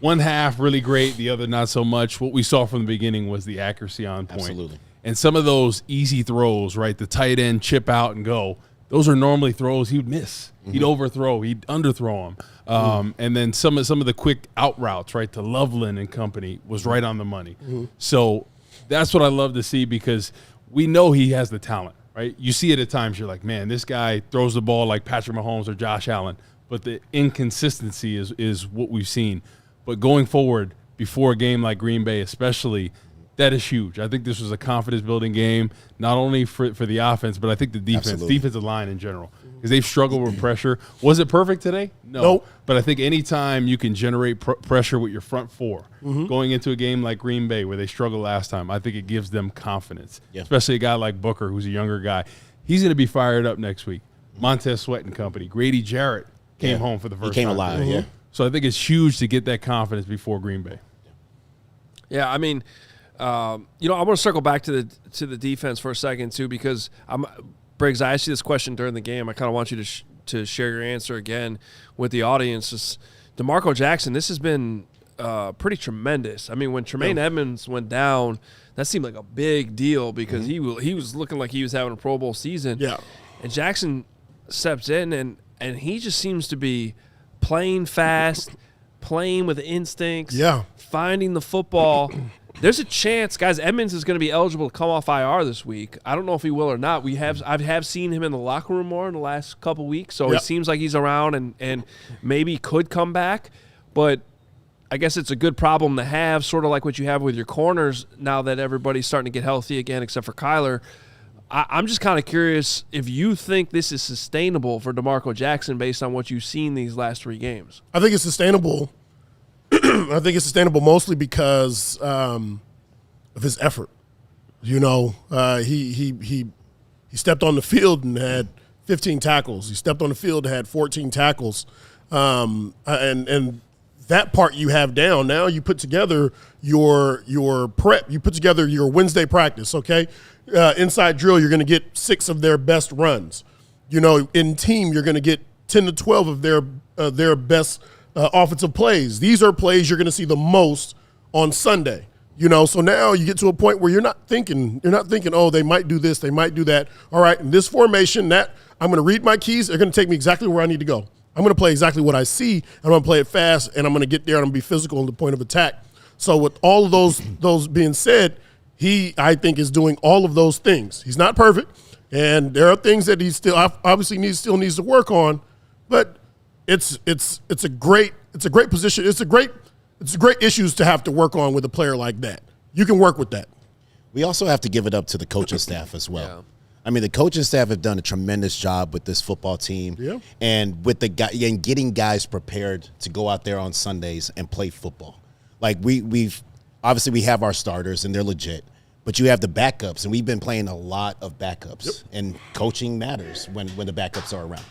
One half really great, the other not so much. What we saw from the beginning was the accuracy on point. Absolutely. And some of those easy throws, right, the tight end chip out and go, those are normally throws he would miss. He'd overthrow, he'd underthrow them. And then some of the quick out routes, right, to Loveland and company was right on the money. So that's what I love to see because we know he has the talent, right? You see it at times, you're like, man, this guy throws the ball like Patrick Mahomes or Josh Allen. But the inconsistency is what we've seen. But going forward, before a game like Green Bay especially, that is huge. I think this was a confidence-building game, not only for the offense, but I think the defensive line in general, because they've struggled with pressure. Was it perfect today? No. Nope. But I think anytime you can generate pressure with your front four, going into a game like Green Bay where they struggled last time, I think it gives them confidence, especially a guy like Booker who's a younger guy. He's going to be fired up next week. Montez Sweat and company. Grady Jarrett came home for the first time. He came alive, So I think it's huge to get that confidence before Green Bay. Yeah, I mean – I want to circle back to the defense for a second too, because Briggs, I asked you this question during the game. I kind of want you to share your answer again with the audience. Just DeMarco Jackson, this has been pretty tremendous. I mean, when Tremaine Edmonds went down, that seemed like a big deal because he was looking like he was having a Pro Bowl season. Yeah, and Jackson steps in and he just seems to be playing fast, playing with instincts, finding the football. There's a chance, guys, Edmonds is going to be eligible to come off IR this week. I don't know if he will or not. I have seen him in the locker room more in the last couple weeks, so it seems like he's around and maybe could come back. But I guess it's a good problem to have, sort of like what you have with your corners now that everybody's starting to get healthy again except for Kyler. I'm just kind of curious if you think this is sustainable for DeMarco Jackson based on what you've seen these last 3 games. I think it's sustainable. I think it's sustainable mostly because of his effort. You know, he stepped on the field and had 15 tackles. He stepped on the field and had 14 tackles. And that part you have down. Now you put together your prep. You put together your Wednesday practice, okay? Inside drill, you're going to get 6 of their best runs. You know, in team, you're going to get 10 to 12 of their best offensive plays. These are plays you're going to see the most on Sunday. You know, so now you get to a point where you're not thinking, oh, they might do this, they might do that. All right, in this formation, that I'm going to read my keys. They're going to take me exactly where I need to go. I'm going to play exactly what I see, and I'm going to play it fast, and I'm going to get there, and I'm going to be physical in the point of attack. So with all of those being said, he, I think, is doing all of those things. He's not perfect, and there are things that he still obviously still needs to work on, but it's a great position. It's a great issues to have to work on with a player like that. You can work with that. We also have to give it up to the coaching staff as well. Yeah. I mean, the coaching staff have done a tremendous job with this football team, and with and getting guys prepared to go out there on Sundays and play football. Like we've obviously we have our starters and they're legit, but you have the backups, and we've been playing a lot of backups. And coaching matters when the backups are around.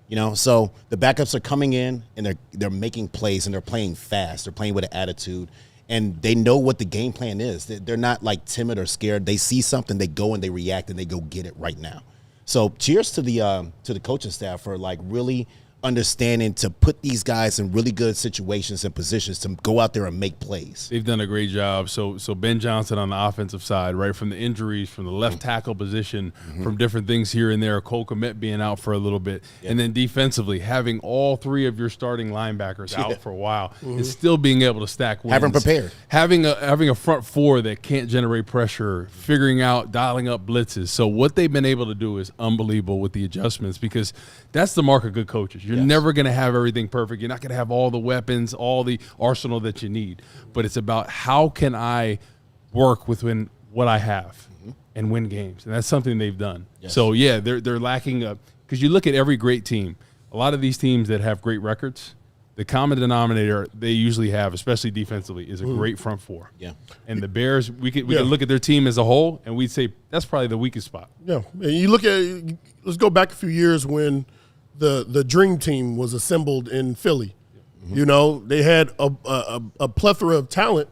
You know, so the backups are coming in and they're making plays and they're playing fast. They're playing with an attitude, and they know what the game plan is. They're not like timid or scared. They see something, they go and they react and they go get it right now. So cheers to the coaching staff for like really understanding to put these guys in really good situations and positions to go out there and make plays. They've done a great job. So Ben Johnson on the offensive side, right, from the injuries, from the left tackle position, from different things here and there, Cole Kmet being out for a little bit, and then defensively having all 3 of your starting linebackers out for a while and still being able to stack wins. Having prepared. Having a front 4 that can't generate pressure, figuring out, dialing up blitzes. So what they've been able to do is unbelievable with the adjustments, because that's the mark of good coaches. You're never going to have everything perfect. You're not going to have all the weapons, all the arsenal that you need. But it's about how can I work within what I have and win games. And that's something they've done. Yes. So, yeah, they're lacking because you look at every great team. A lot of these teams that have great records, the common denominator they usually have, especially defensively, is a great front four. Yeah. And the Bears, we could look at their team as a whole, and we'd say that's probably the weakest spot. Yeah. And you look at – let's go back a few years when the dream team was assembled in Philly. You know, they had a plethora of talent,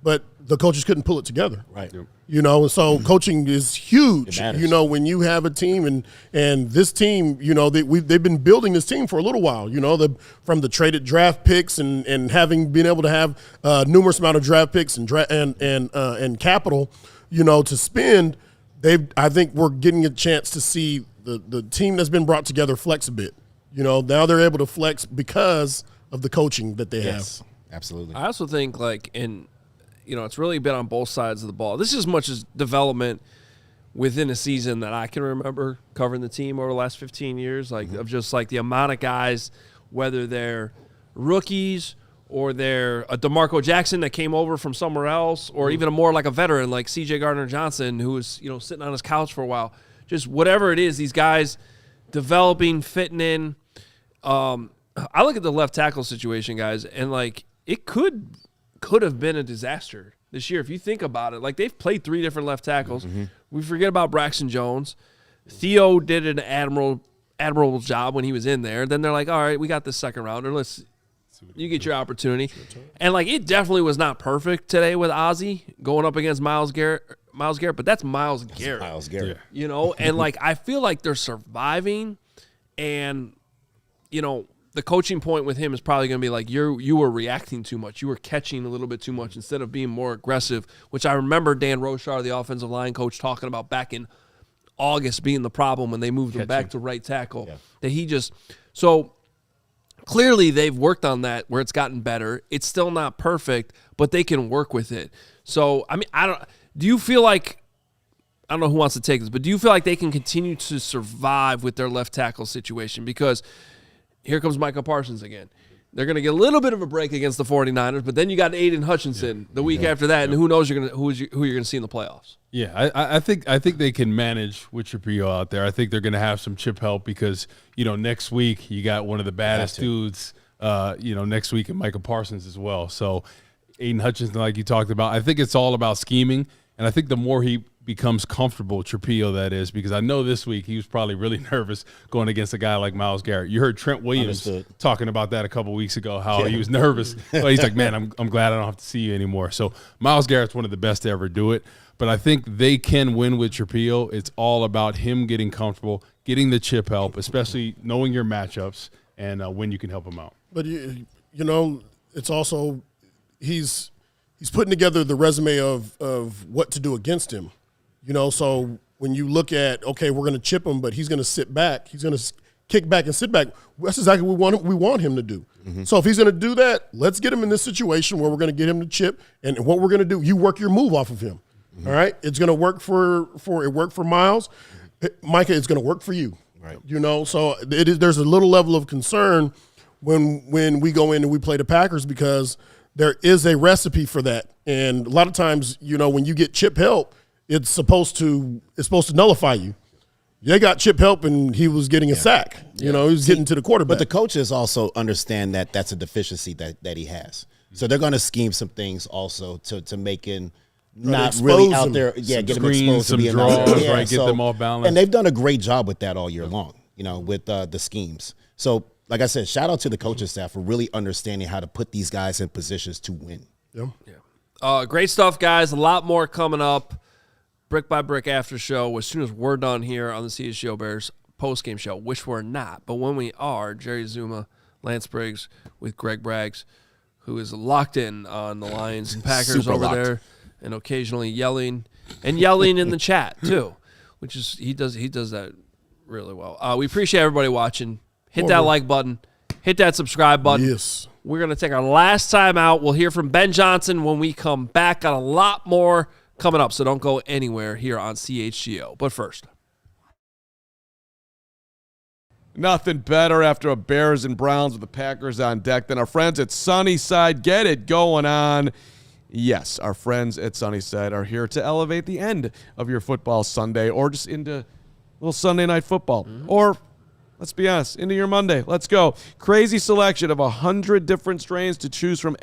but the coaches couldn't pull it together. Right. Yep. You know, and so coaching is huge. You know, when you have a team and this team, you know, they've been building this team for a little while. You know, from the traded draft picks and having been able to have numerous amount of draft picks and capital, you know, to spend. I think we're getting a chance to see the team that's been brought together flex a bit. You know, now they're able to flex because of the coaching that they have. Absolutely. I also think you know, it's really been on both sides of the ball. This is as much as development within a season that I can remember covering the team over the last 15 years, of just the amount of guys, whether they're rookies or they're a DeMarco Jackson that came over from somewhere else, or even a more like a veteran like C.J. Gardner-Johnson who was, you know, sitting on his couch for a while. Just whatever it is, these guys developing, fitting in. I look at the left tackle situation, guys, and it could have been a disaster this year if you think about it. They've played 3 different left tackles. We forget about Braxton Jones. Theo did an admirable job when he was in there. Then they're like, all right, we got this second rounder. You get your opportunity. And it definitely was not perfect today with Ozzie going up against Myles Garrett, but that's Myles Garrett. Myles Garrett. You know, and I feel like they're surviving, and you know, the coaching point with him is probably going to be you were reacting too much. You were catching a little bit too much instead of being more aggressive, which I remember Dan Rochar, the offensive line coach, talking about back in August being the problem when they moved him back to right tackle. Yeah. That he just – so clearly they've worked on that where it's gotten better. It's still not perfect, but they can work with it. So, I mean, do you feel like – I don't know who wants to take this, but do you feel like they can continue to survive with their left tackle situation? Because – here comes Micah Parsons again. They're going to get a little bit of a break against the 49ers, but then you got Aiden Hutchinson the week after that, and who knows who you're going to see in the playoffs. Yeah, I think they can manage with Tripio out there. I think they're going to have some chip help because, you know, next week you got one of the baddest dudes, you know, next week, and Micah Parsons as well. So Aiden Hutchinson, like you talked about, I think it's all about scheming, and I think the more he becomes comfortable, Tripio that is, because I know this week he was probably really nervous going against a guy like Myles Garrett. You heard Trent Williams talking about that a couple weeks ago, how he was nervous. But he's like, man, I'm glad I don't have to see you anymore. So Myles Garrett's one of the best to ever do it. But I think they can win with Tripio. It's all about him getting comfortable, getting the chip help, especially knowing your matchups and when you can help him out. But, you know, it's also he's putting together the resume of what to do against him. You know, so when you look at, okay, we're going to chip him, but he's going to sit back. He's going to kick back and sit back. That's exactly what we want him to do. So if he's going to do that, let's get him in this situation where we're going to get him to chip. And what we're going to do, you work your move off of him. All right? It's going to work it worked for Myles. Micah, it's going to work for you. Right. You know, so there's a little level of concern when we go in and we play the Packers because there is a recipe for that. And a lot of times, you know, when you get chip help, it's supposed to nullify you. They got chip help, and he was getting a sack. You know, he was getting to the quarterback. But the coaches also understand that that's a deficiency that he has. So they're going to scheme some things also to make him not really out there. Yeah, get him exposed some to being draws, out there. right? Get them all balanced. And they've done a great job with that all year long, you know, with the schemes. So, like I said, shout out to the coaching staff for really understanding how to put these guys in positions to win. Yeah. Great stuff, guys. A lot more coming up. Brick by Brick after show as soon as we're done here on the CHGO Bears post-game show, which we're not. But when we are, Jerry Azumah, Lance Briggs with Greg Braggs, who is locked in on the Lions and Packers Super over locked. there and occasionally yelling in the chat too, which is he does that really well. We appreciate everybody watching. Hit that like button. Hit that subscribe button. Yes. We're going to take our last time out. We'll hear from Ben Johnson when we come back. Got a lot more coming up, so don't go anywhere here on CHGO. But first, Nothing better after a Bears and Browns with the Packers on deck than our friends at Sunnyside. Get it going on. Yes, our friends at Sunnyside are here to elevate the end of your football Sunday or just into a little Sunday night football. Or, let's be honest, into your Monday. Let's go. Crazy selection of 100 different strains to choose from.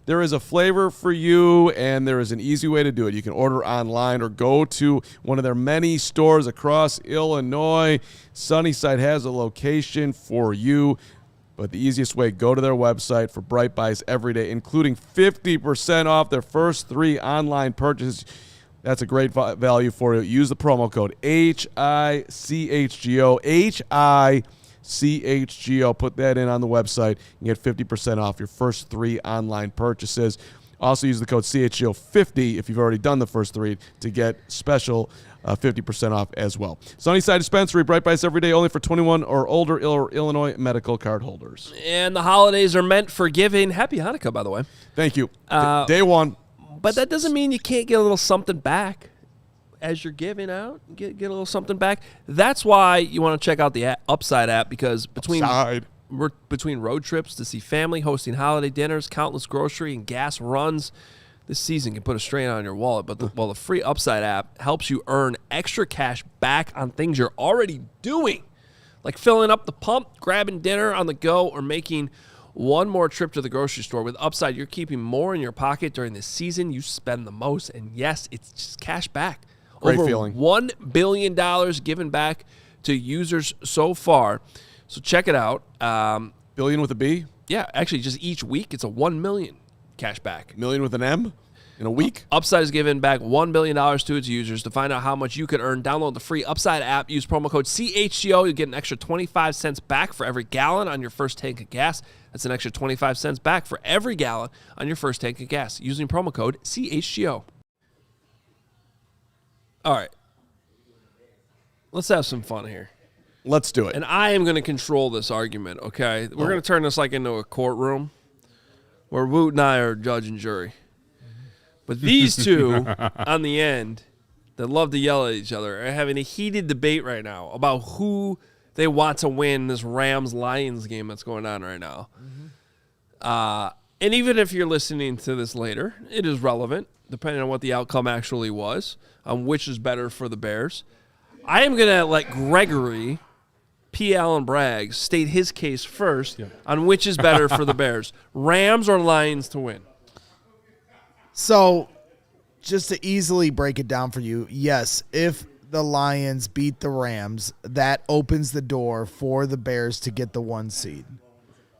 There is a flavor for you, and there is an easy way to do it. You can order online or go to one of their many stores across Illinois. Sunnyside has a location for you. But the easiest way, go to their website for Bright Buys every day, including 50% off their first 3 online purchases. That's a great value for you. Use the promo code HICHGO, HICHGO. Put that in on the website and get 50% off your first 3 online purchases. Also use the code CHGO50 if you've already done the first 3 to get special 50% off as well. Sunnyside Dispensary, Bright Buys every day, only for 21 or older Illinois medical card holders. And the holidays are meant for giving. Happy Hanukkah, by the way. Thank you. Day one. But that doesn't mean you can't get a little something back as you're giving out. Get a little something back. That's why you want to check out the Upside app, because between road trips to see family, hosting holiday dinners, countless grocery and gas runs, this season can put a strain on your wallet. But the free Upside app helps you earn extra cash back on things you're already doing, like filling up the pump, grabbing dinner on the go, or making one more trip to the grocery store. With Upside, you're keeping more in your pocket during the season you spend the most. And yes, it's just cash back. Great Over feeling. $1 billion given back to users so far. So check it out. Billion with a B? Yeah, actually, just each week, it's a $1 million cash back. Million with an M? In a week? Upside is giving back $1 billion to its users. To find out how much you could earn, download the free Upside app. Use promo code CHGO. You'll get an extra 25 cents back for every gallon on your first tank of gas. That's an extra 25 cents back for every gallon on your first tank of gas using promo code CHGO. All right. Let's have some fun here. Let's do it. And I am going to control this argument, okay? We're going to turn this like into a courtroom where Woot and I are judge and jury. But these two on the end that love to yell at each other are having a heated debate right now about who they want to win this Rams-Lions game that's going on right now. And even if you're listening to this later, it is relevant, depending on what the outcome actually was, on which is better for the Bears. I am going to let Gregory P. Allen Bragg state his case first on which is better for the Bears, Rams or Lions to win. So, just to easily break it down for you, yes, if the Lions beat the Rams, that opens the door for the Bears to get the 1 seed.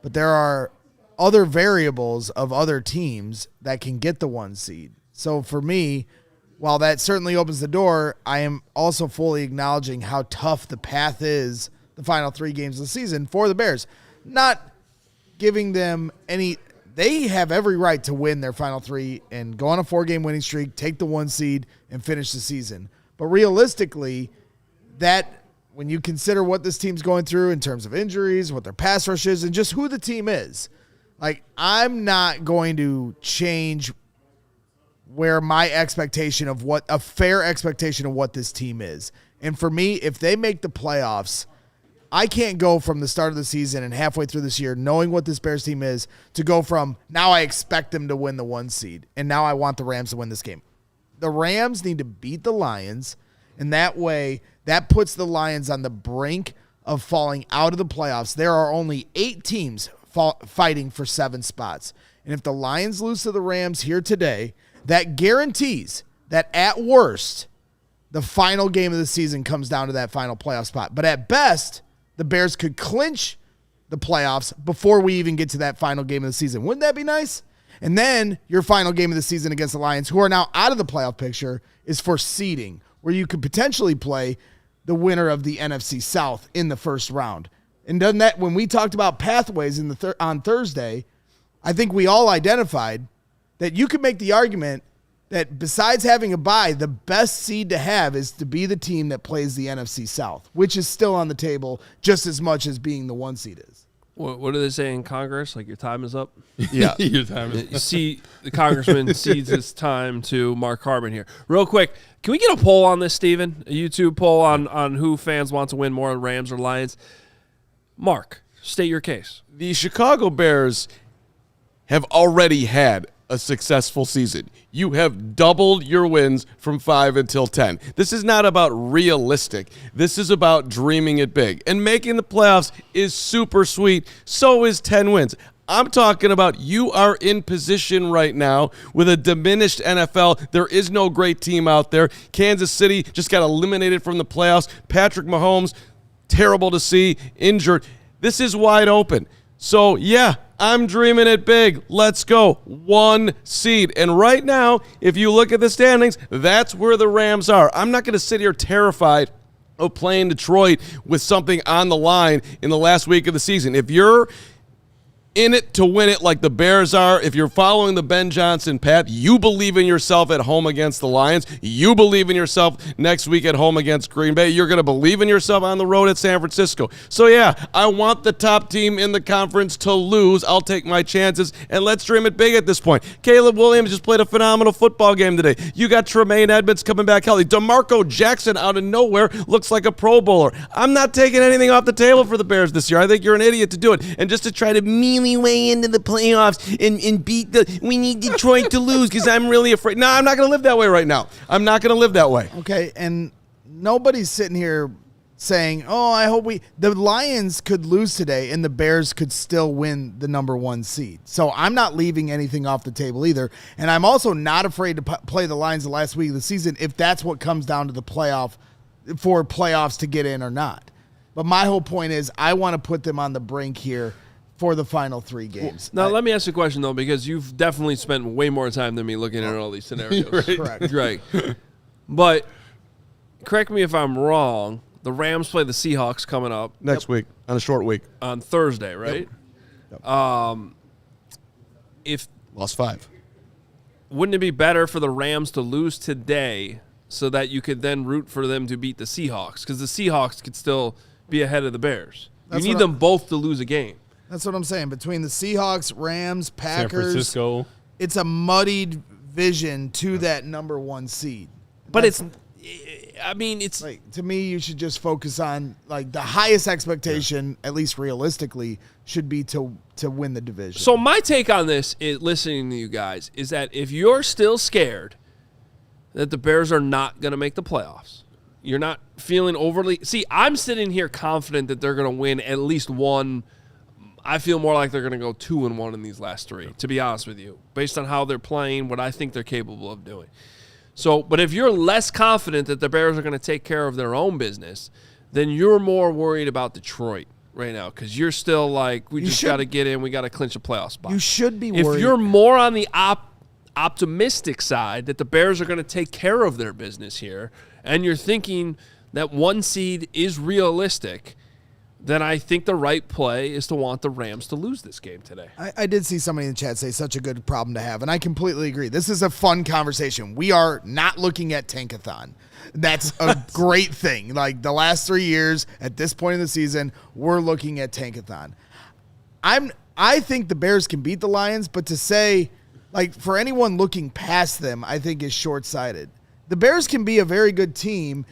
But there are other variables of other teams that can get the 1 seed. So for me, while that certainly opens the door, I am also fully acknowledging how tough the path is the final 3 games of the season for the Bears. Not giving them any... They have every right to win their final 3 and go on a 4-game winning streak, take the 1 seed, and finish the season. But realistically, that when you consider what this team's going through in terms of injuries, what their pass rush is, and just who the team is, like, I'm not going to change where my expectation of what a fair expectation of what this team is. And for me, if they make the playoffs, I can't go from the start of the season and halfway through this year knowing what this Bears team is to go from now I expect them to win the 1 seed and now I want the Rams to win this game. The Rams need to beat the Lions, and that way that puts the Lions on the brink of falling out of the playoffs. There are only 8 teams fighting for 7 spots. And if the Lions lose to the Rams here today, that guarantees that at worst, the final game of the season comes down to that final playoff spot. But at best, the Bears could clinch the playoffs before we even get to that final game of the season. Wouldn't that be nice? And then your final game of the season against the Lions, who are now out of the playoff picture, is for seeding, where you could potentially play the winner of the NFC South in the first round. And doesn't that, when we talked about pathways on Thursday, I think we all identified that you could make the argument that besides having a bye, the best seed to have is to be the team that plays the NFC South, which is still on the table just as much as being the 1 seed is. What do they say in Congress? Like, your time is up? Yeah. Your time is You see, the congressman cedes his time to Mark Carman here. Real quick, can we get a poll on this, Steven? A YouTube poll on who fans want to win more, Rams or Lions? Mark, state your case. The Chicago Bears have already had a successful season. You have doubled your wins from 5 until 10. This is not about realistic. This is about dreaming it big. And making the playoffs is super sweet. So is 10 wins. I'm talking about you are in position right now with a diminished NFL. There is no great team out there. Kansas City just got eliminated from the playoffs. Patrick Mahomes, terrible to see, injured. This is wide open. So, yeah, I'm dreaming it big. Let's go. 1 seed. And right now, if you look at the standings, that's where the Rams are. I'm not going to sit here terrified of playing Detroit with something on the line in the last week of the season. If you're in it to win it like the Bears are, if you're following the Ben Johnson path, you believe in yourself at home against the Lions. You believe in yourself next week at home against Green Bay. You're going to believe in yourself on the road at San Francisco. So, yeah, I want the top team in the conference to lose. I'll take my chances, and let's dream it big at this point. Caleb Williams just played a phenomenal football game today. You got Tremaine Edmonds coming back healthy. DeMarco Jackson out of nowhere looks like a Pro Bowler. I'm not taking anything off the table for the Bears this year. I think you're an idiot to do it. And just to try to mealy way into the playoffs and beat we need Detroit to lose because I'm really afraid. No, I'm not going to live that way right now. I'm not going to live that way. Okay, and nobody's sitting here saying, oh, I hope the Lions could lose today and the Bears could still win the number 1 seed. So I'm not leaving anything off the table either. And I'm also not afraid to play the Lions the last week of the season if that's what comes down to the playoffs to get in or not. But my whole point is I want to put them on the brink here for the final 3 games. Now, let me ask you a question, though, because you've definitely spent way more time than me looking at all these scenarios. Correct. Right. But correct me if I'm wrong, the Rams play the Seahawks coming up. Next week, on a short week. On Thursday, right? Yep. If lost 5. Wouldn't it be better for the Rams to lose today so that you could then root for them to beat the Seahawks? Because the Seahawks could still be ahead of the Bears. You need them both to lose a game. That's what I'm saying. Between the Seahawks, Rams, Packers, San Francisco, it's a muddied vision to that number 1 seed. But it's like, to me, you should just focus on like the highest expectation, at least realistically, should be to win the division. So my take on this is, listening to you guys, is that if you're still scared that the Bears are not going to make the playoffs, you're not feeling overly. See, I'm sitting here confident that they're going to win at least 1. I feel more like they're going to go 2-1 in these last 3, to be honest with you, based on how they're playing, what I think they're capable of doing. So, but if you're less confident that the Bears are going to take care of their own business, then you're more worried about Detroit right now because you're still like, we just got to get in, we got to clinch a playoff spot. You should be worried. If you're more on the optimistic side that the Bears are going to take care of their business here, and you're thinking that 1 seed is realistic, then I think the right play is to want the Rams to lose this game today. I did see somebody in the chat say such a good problem to have, and I completely agree. This is a fun conversation. We are not looking at Tankathon. That's a great thing. Like the last 3 years, at this point in the season, we're looking at Tankathon. I think the Bears can beat the Lions, but to say, like, for anyone looking past them, I think is short-sighted. The Bears can be a very good team,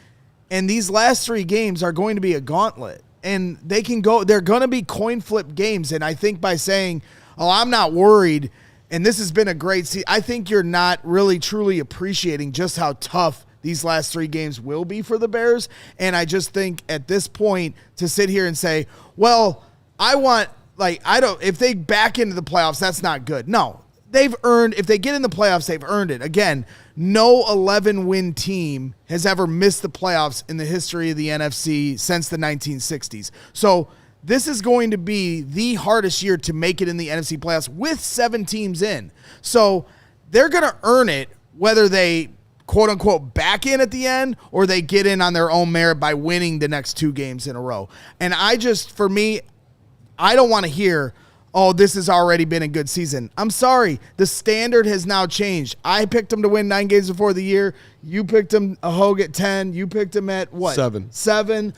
and these last 3 games are going to be a gauntlet. And they're going to be coin flip games. And I think by saying, oh, I'm not worried, and this has been a great season, I think you're not really truly appreciating just how tough these last 3 games will be for the Bears. And I just think at this point to sit here and say, well, if they back into the playoffs, that's not good. No, if they get in the playoffs, they've earned it. Again, no 11-win team has ever missed the playoffs in the history of the NFC since the 1960s. So this is going to be the hardest year to make it in the NFC playoffs with 7 teams in. So they're going to earn it whether they, quote-unquote, back in at the end or they get in on their own merit by winning the next 2 games in a row. And I don't want to hear, oh, this has already been a good season. I'm sorry. The standard has now changed. I picked them to win 9 games before the year. You picked them a Hoge at 10. You picked them at what? 7. 7.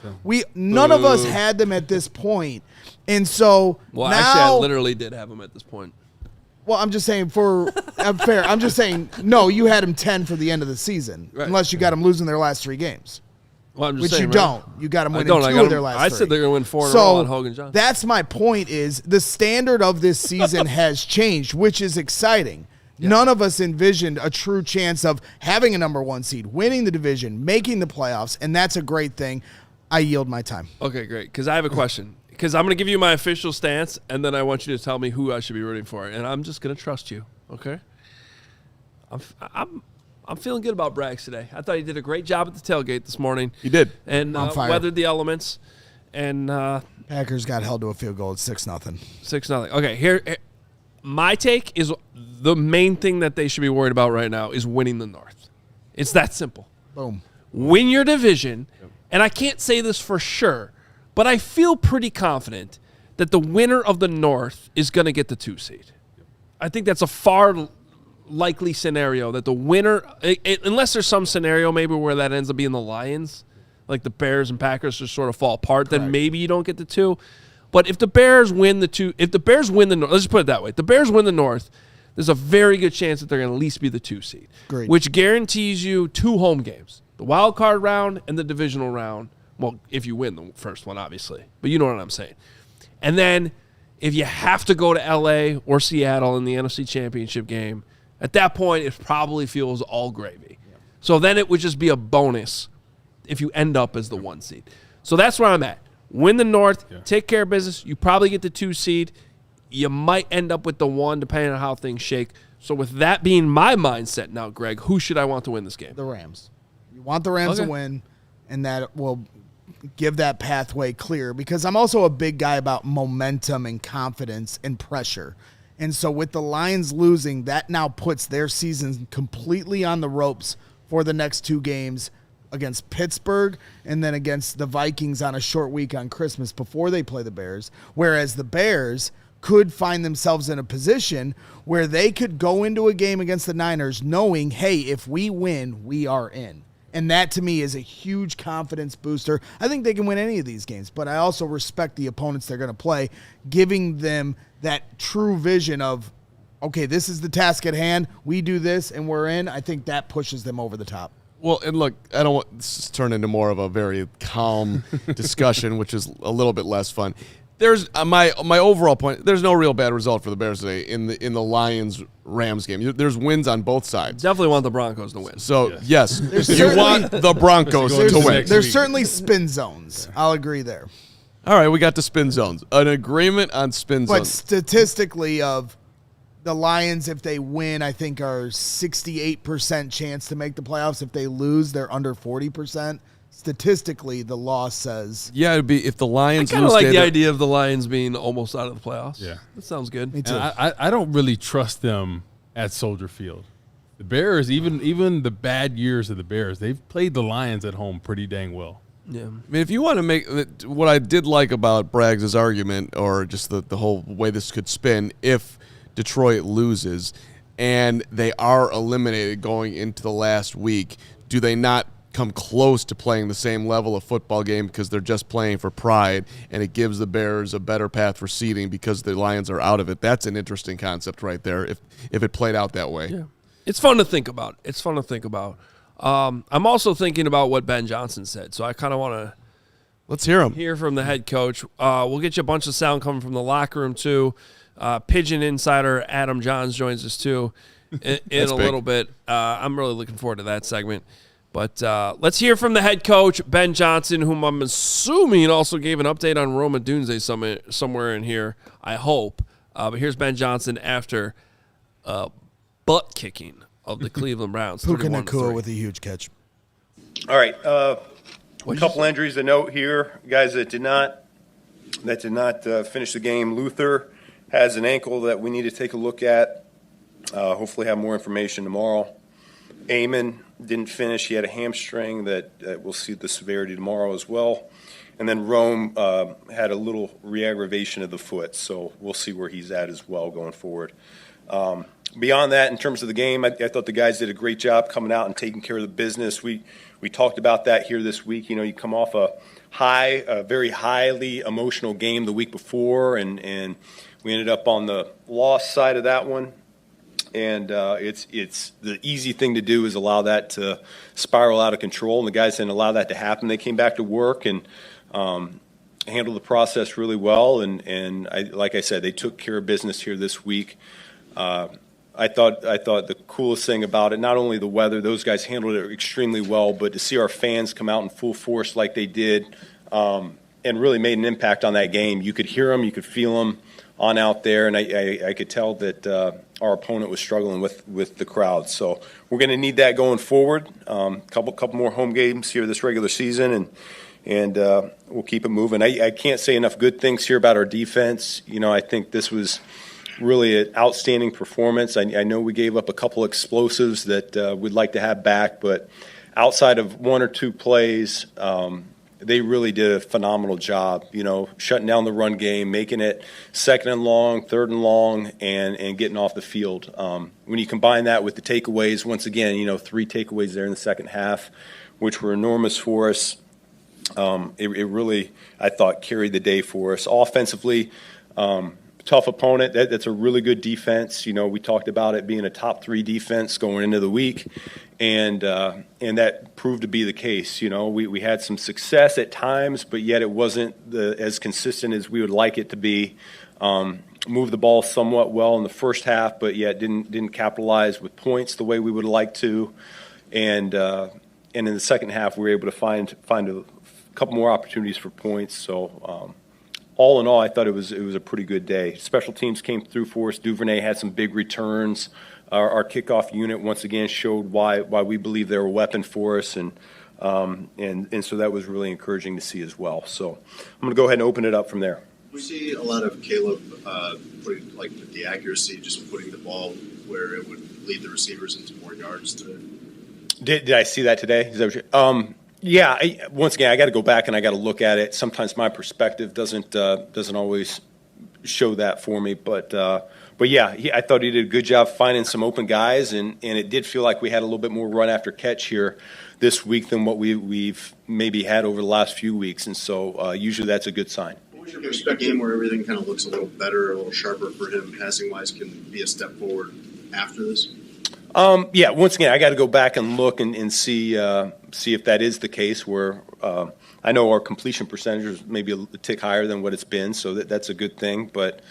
None of us had them at this point. And so well, now, actually, I literally did have them at this point. Well, I'm just saying fair. I'm just saying, no, you had them 10 for the end of the season, right, unless you got them losing their last 3 games. Well, I'm just which saying, you right? don't. You got them I winning don't. 2 of their last 3. I said they're going to win 4 in a row on Hoge and Johnson. That's my point is the standard of this season has changed, which is exciting. Yeah. None of us envisioned a true chance of having a number 1 seed, winning the division, making the playoffs, and that's a great thing. I yield my time. Okay, great, because I have a question. Because I'm going to give you my official stance, and then I want you to tell me who I should be rooting for, and I'm just going to trust you, okay? I'm feeling good about Braggs today. I thought he did a great job at the tailgate this morning. He did. And weathered the elements. And Packers got held to a field goal at 6-0. 6-0. Okay, here my take is the main thing that they should be worried about right now is winning the North. It's that simple. Boom. Win your division, and I can't say this for sure, but I feel pretty confident that the winner of the North is going to get the 2 seed. I think that's a far likely scenario that the winner, unless there's some scenario maybe where that ends up being the Lions, like the Bears and Packers just sort of fall apart, then maybe you don't get the 2. But if the Bears win the 2, if the Bears win the North, let's just put it that way. If the Bears win the North, there's a very good chance that they're going to at least be the 2 seed, which guarantees you 2 home games, the wild card round and the divisional round. Well, if you win the first one, obviously, but you know what I'm saying. And then if you have to go to LA or Seattle in the NFC Championship game, at that point, it probably feels all gravy. Yeah. So then it would just be a bonus if you end up as the 1 seed. So that's where I'm at. Win the North, take care of business. You probably get the 2 seed. You might end up with the 1, depending on how things shake. So with that being my mindset now, Greg, who should I want to win this game? The Rams. You want the Rams to win, and that will give that pathway clear, because I'm also a big guy about momentum and confidence and pressure. And so with the Lions losing, that now puts their season completely on the ropes for the next 2 games against Pittsburgh and then against the Vikings on a short week on Christmas before they play the Bears, whereas the Bears could find themselves in a position where they could go into a game against the Niners knowing, hey, if we win, we are in. And that, to me, is a huge confidence booster. I think they can win any of these games, but I also respect the opponents they're going to play, giving them that true vision of, okay, this is the task at hand. We do this, and we're in. I think that pushes them over the top. Well, and look, I don't want this to turn into more of a very calm discussion, which is a little bit less fun. There's my overall point. There's no real bad result for the Bears today in the Lions-Rams game. There's wins on both sides. Definitely want the Broncos to win. So yes, you want the Broncos to win. There's certainly spin zones. I'll agree there. All right, we got the spin zones. An agreement on spin zones. But statistically, of the Lions, if they win, I think are 68% chance to make the playoffs. If they lose, they're under 40%. Statistically, the law says. Yeah, it'd be if the Lions. I kind of like the idea of the Lions being almost out of the playoffs. Yeah, that sounds good. Me too. I don't really trust them at Soldier Field. The Bears, even the bad years of the Bears, they've played the Lions at home pretty dang well. Yeah, I mean, if you want to make what I did like about Braggs' argument, or just the whole way this could spin, if Detroit loses and they are eliminated going into the last week, do they not come close to playing the same level of football game because they're just playing for pride, and it gives the Bears a better path for seeding because the Lions are out of it? That's an interesting concept right there if it played out that way. Yeah, it's fun to think about. I'm also thinking about what Ben Johnson said, so I kind of want to let's hear him. Hear from the head coach. We'll get you a bunch of sound coming from the locker room too. Pigeon insider Adam Jahns joins us too in a little bit. I'm really looking forward to that segment. But let's hear from the head coach, Ben Johnson, whom I'm assuming also gave an update on Rome Odunze somewhere in here, I hope. But here's Ben Johnson after butt kicking of the Cleveland Browns. Puka Nacua with a huge catch. All right. A couple injuries to note here. Guys that did not finish the game. Luther has an ankle that we need to take a look at. Hopefully have more information tomorrow. Amon didn't finish. He had a hamstring that we'll see the severity tomorrow as well. And then Rome had a little re-aggravation of the foot, so we'll see where he's at as well going forward. Beyond that, in terms of the game, I thought the guys did a great job coming out and taking care of the business. We talked about that here this week. You know, you come off a very highly emotional game the week before, and we ended up on the loss side of that one. And it's the easy thing to do is allow that to spiral out of control, and the guys didn't allow that to happen. They came back to work and handled the process really well, and like I said, they took care of business here this week. I thought the coolest thing about it, not only the weather, those guys handled it extremely well, but to see our fans come out in full force like they did and really made an impact on that game. You could hear them, you could feel them on out there, and I could tell that our opponent was struggling with the crowd. So we're going to need that going forward. Couple more home games here this regular season, and we'll keep it moving. I can't say enough good things here about our defense. I think this was really an outstanding performance. I know we gave up a couple explosives that we'd like to have back, but outside of one or two plays, they really did a phenomenal job, shutting down the run game, making it 2nd and long, 3rd and long, and getting off the field. When you combine that with the takeaways, once again, 3 takeaways there in the second half, which were enormous for us, it really, I thought, carried the day for us. Offensively, tough opponent. That's a really good defense. We talked about it being a top 3 defense going into the week, and that proved to be the case. We had some success at times, but yet it wasn't as consistent as we would like it to be. Moved the ball somewhat well in the first half, but yet didn't capitalize with points the way we would like to. And in the second half, we were able to find a couple more opportunities for points. So. All in all, I thought it was a pretty good day. Special teams came through for us. Duvernay had some big returns. Our kickoff unit once again showed why we believe they're a weapon for us, and so that was really encouraging to see as well. So I'm going to go ahead and open it up from there. We see a lot of Caleb putting with the accuracy, just putting the ball where it would lead the receivers into more yards. Did I see that today? Is that what you, yeah. Once again, I got to go back and I got to look at it. Sometimes my perspective doesn't always show that for me, but yeah, I thought he did a good job finding some open guys, and it did feel like we had a little bit more run after catch here this week than what we've maybe had over the last few weeks, and so usually that's a good sign. What was your perspective? A game where everything kind of looks a little better, a little sharper for him, passing wise, can be a step forward after this. Yeah, once again, I got to go back and look and see if that is the case. Where I know our completion percentage is maybe a tick higher than what it's been, so that's a good thing. But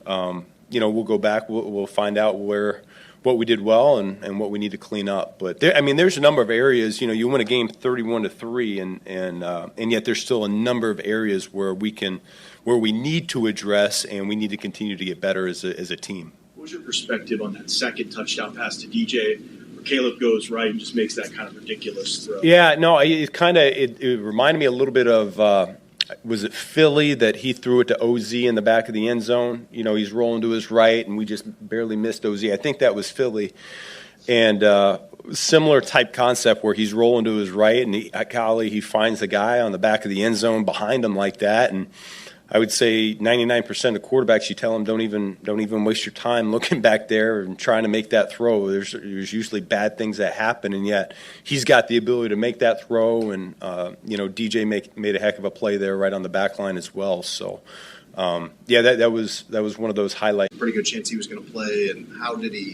we'll go back, we'll find out what we did well and what we need to clean up. But there's a number of areas. You win a game 31-3, and yet there's still a number of areas where we need to address, and we need to continue to get better as a team. What was your perspective on that second touchdown pass to DJ, where Caleb goes right and just makes that kind of ridiculous throw? Yeah, no, it reminded me a little bit of was it Philly that he threw it to OZ in the back of the end zone? He's rolling to his right, and we just barely missed OZ. I think that was Philly, and similar type concept where he's rolling to his right, and he finds the guy on the back of the end zone behind him like that, and I would say 99% of quarterbacks, you tell them don't even waste your time looking back there and trying to make that throw. There's usually bad things that happen, and yet he's got the ability to make that throw. And DJ made a heck of a play there right on the back line as well. So that was one of those highlights. Pretty good chance he was going to play. And how did he?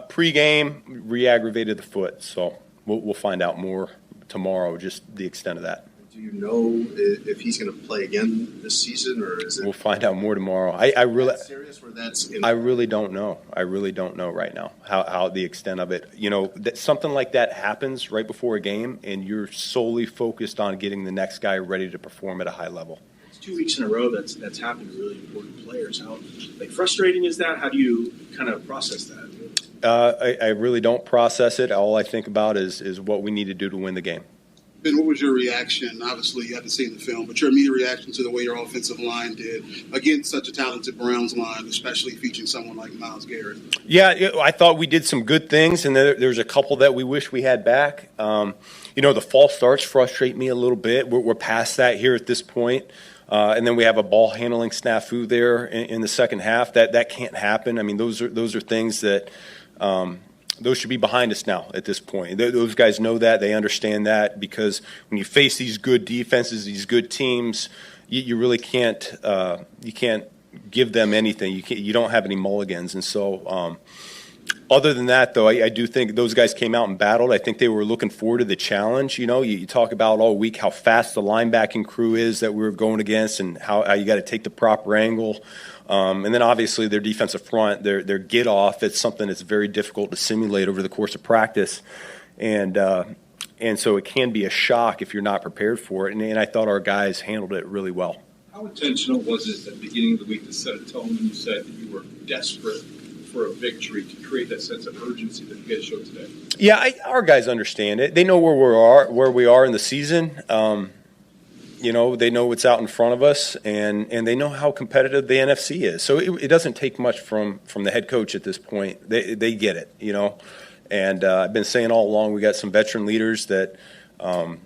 Pregame re-aggravated the foot. So we'll find out more tomorrow, just the extent of that. Do you know if he's going to play again this season, or is it? We'll find out more tomorrow. I really serious where that's. I really don't know. I really don't know right now how the extent of it. Something like that happens right before a game, and you're solely focused on getting the next guy ready to perform at a high level. It's 2 weeks in a row that's happened to really important players. How frustrating is that? How do you kind of process that? I really don't process it. All I think about is what we need to do to win the game. Ben, what was your reaction? Obviously, you haven't seen the film, but your immediate reaction to the way your offensive line did against such a talented Browns line, especially featuring someone like Myles Garrett? Yeah, I thought we did some good things, and there's a couple that we wish we had back. The false starts frustrate me a little bit. We're past that here at this point. And then we have a ball handling snafu there in the second half. That can't happen. Those are things that those should be behind us now at this point. Those guys know that. They understand that, because when you face these good defenses, these good teams, you really can't give them anything. You don't have any mulligans. And so other than that, though, I do think those guys came out and battled. I think they were looking forward to the challenge. You talk about all week how fast the linebacking crew is that we were going against and how you got to take the proper angle. And then obviously their defensive front, their get off, it's something that's very difficult to simulate over the course of practice. And so it can be a shock if you're not prepared for it. And I thought our guys handled it really well. How intentional was it at the beginning of the week to set a tone when you said that you were desperate for a victory to create that sense of urgency that you guys showed today? Yeah, our guys understand it. They know where we are in the season. They know what's out in front of us, and they know how competitive the NFC is. So it doesn't take much from the head coach at this point. They get it, And I've been saying all along, we got some veteran leaders that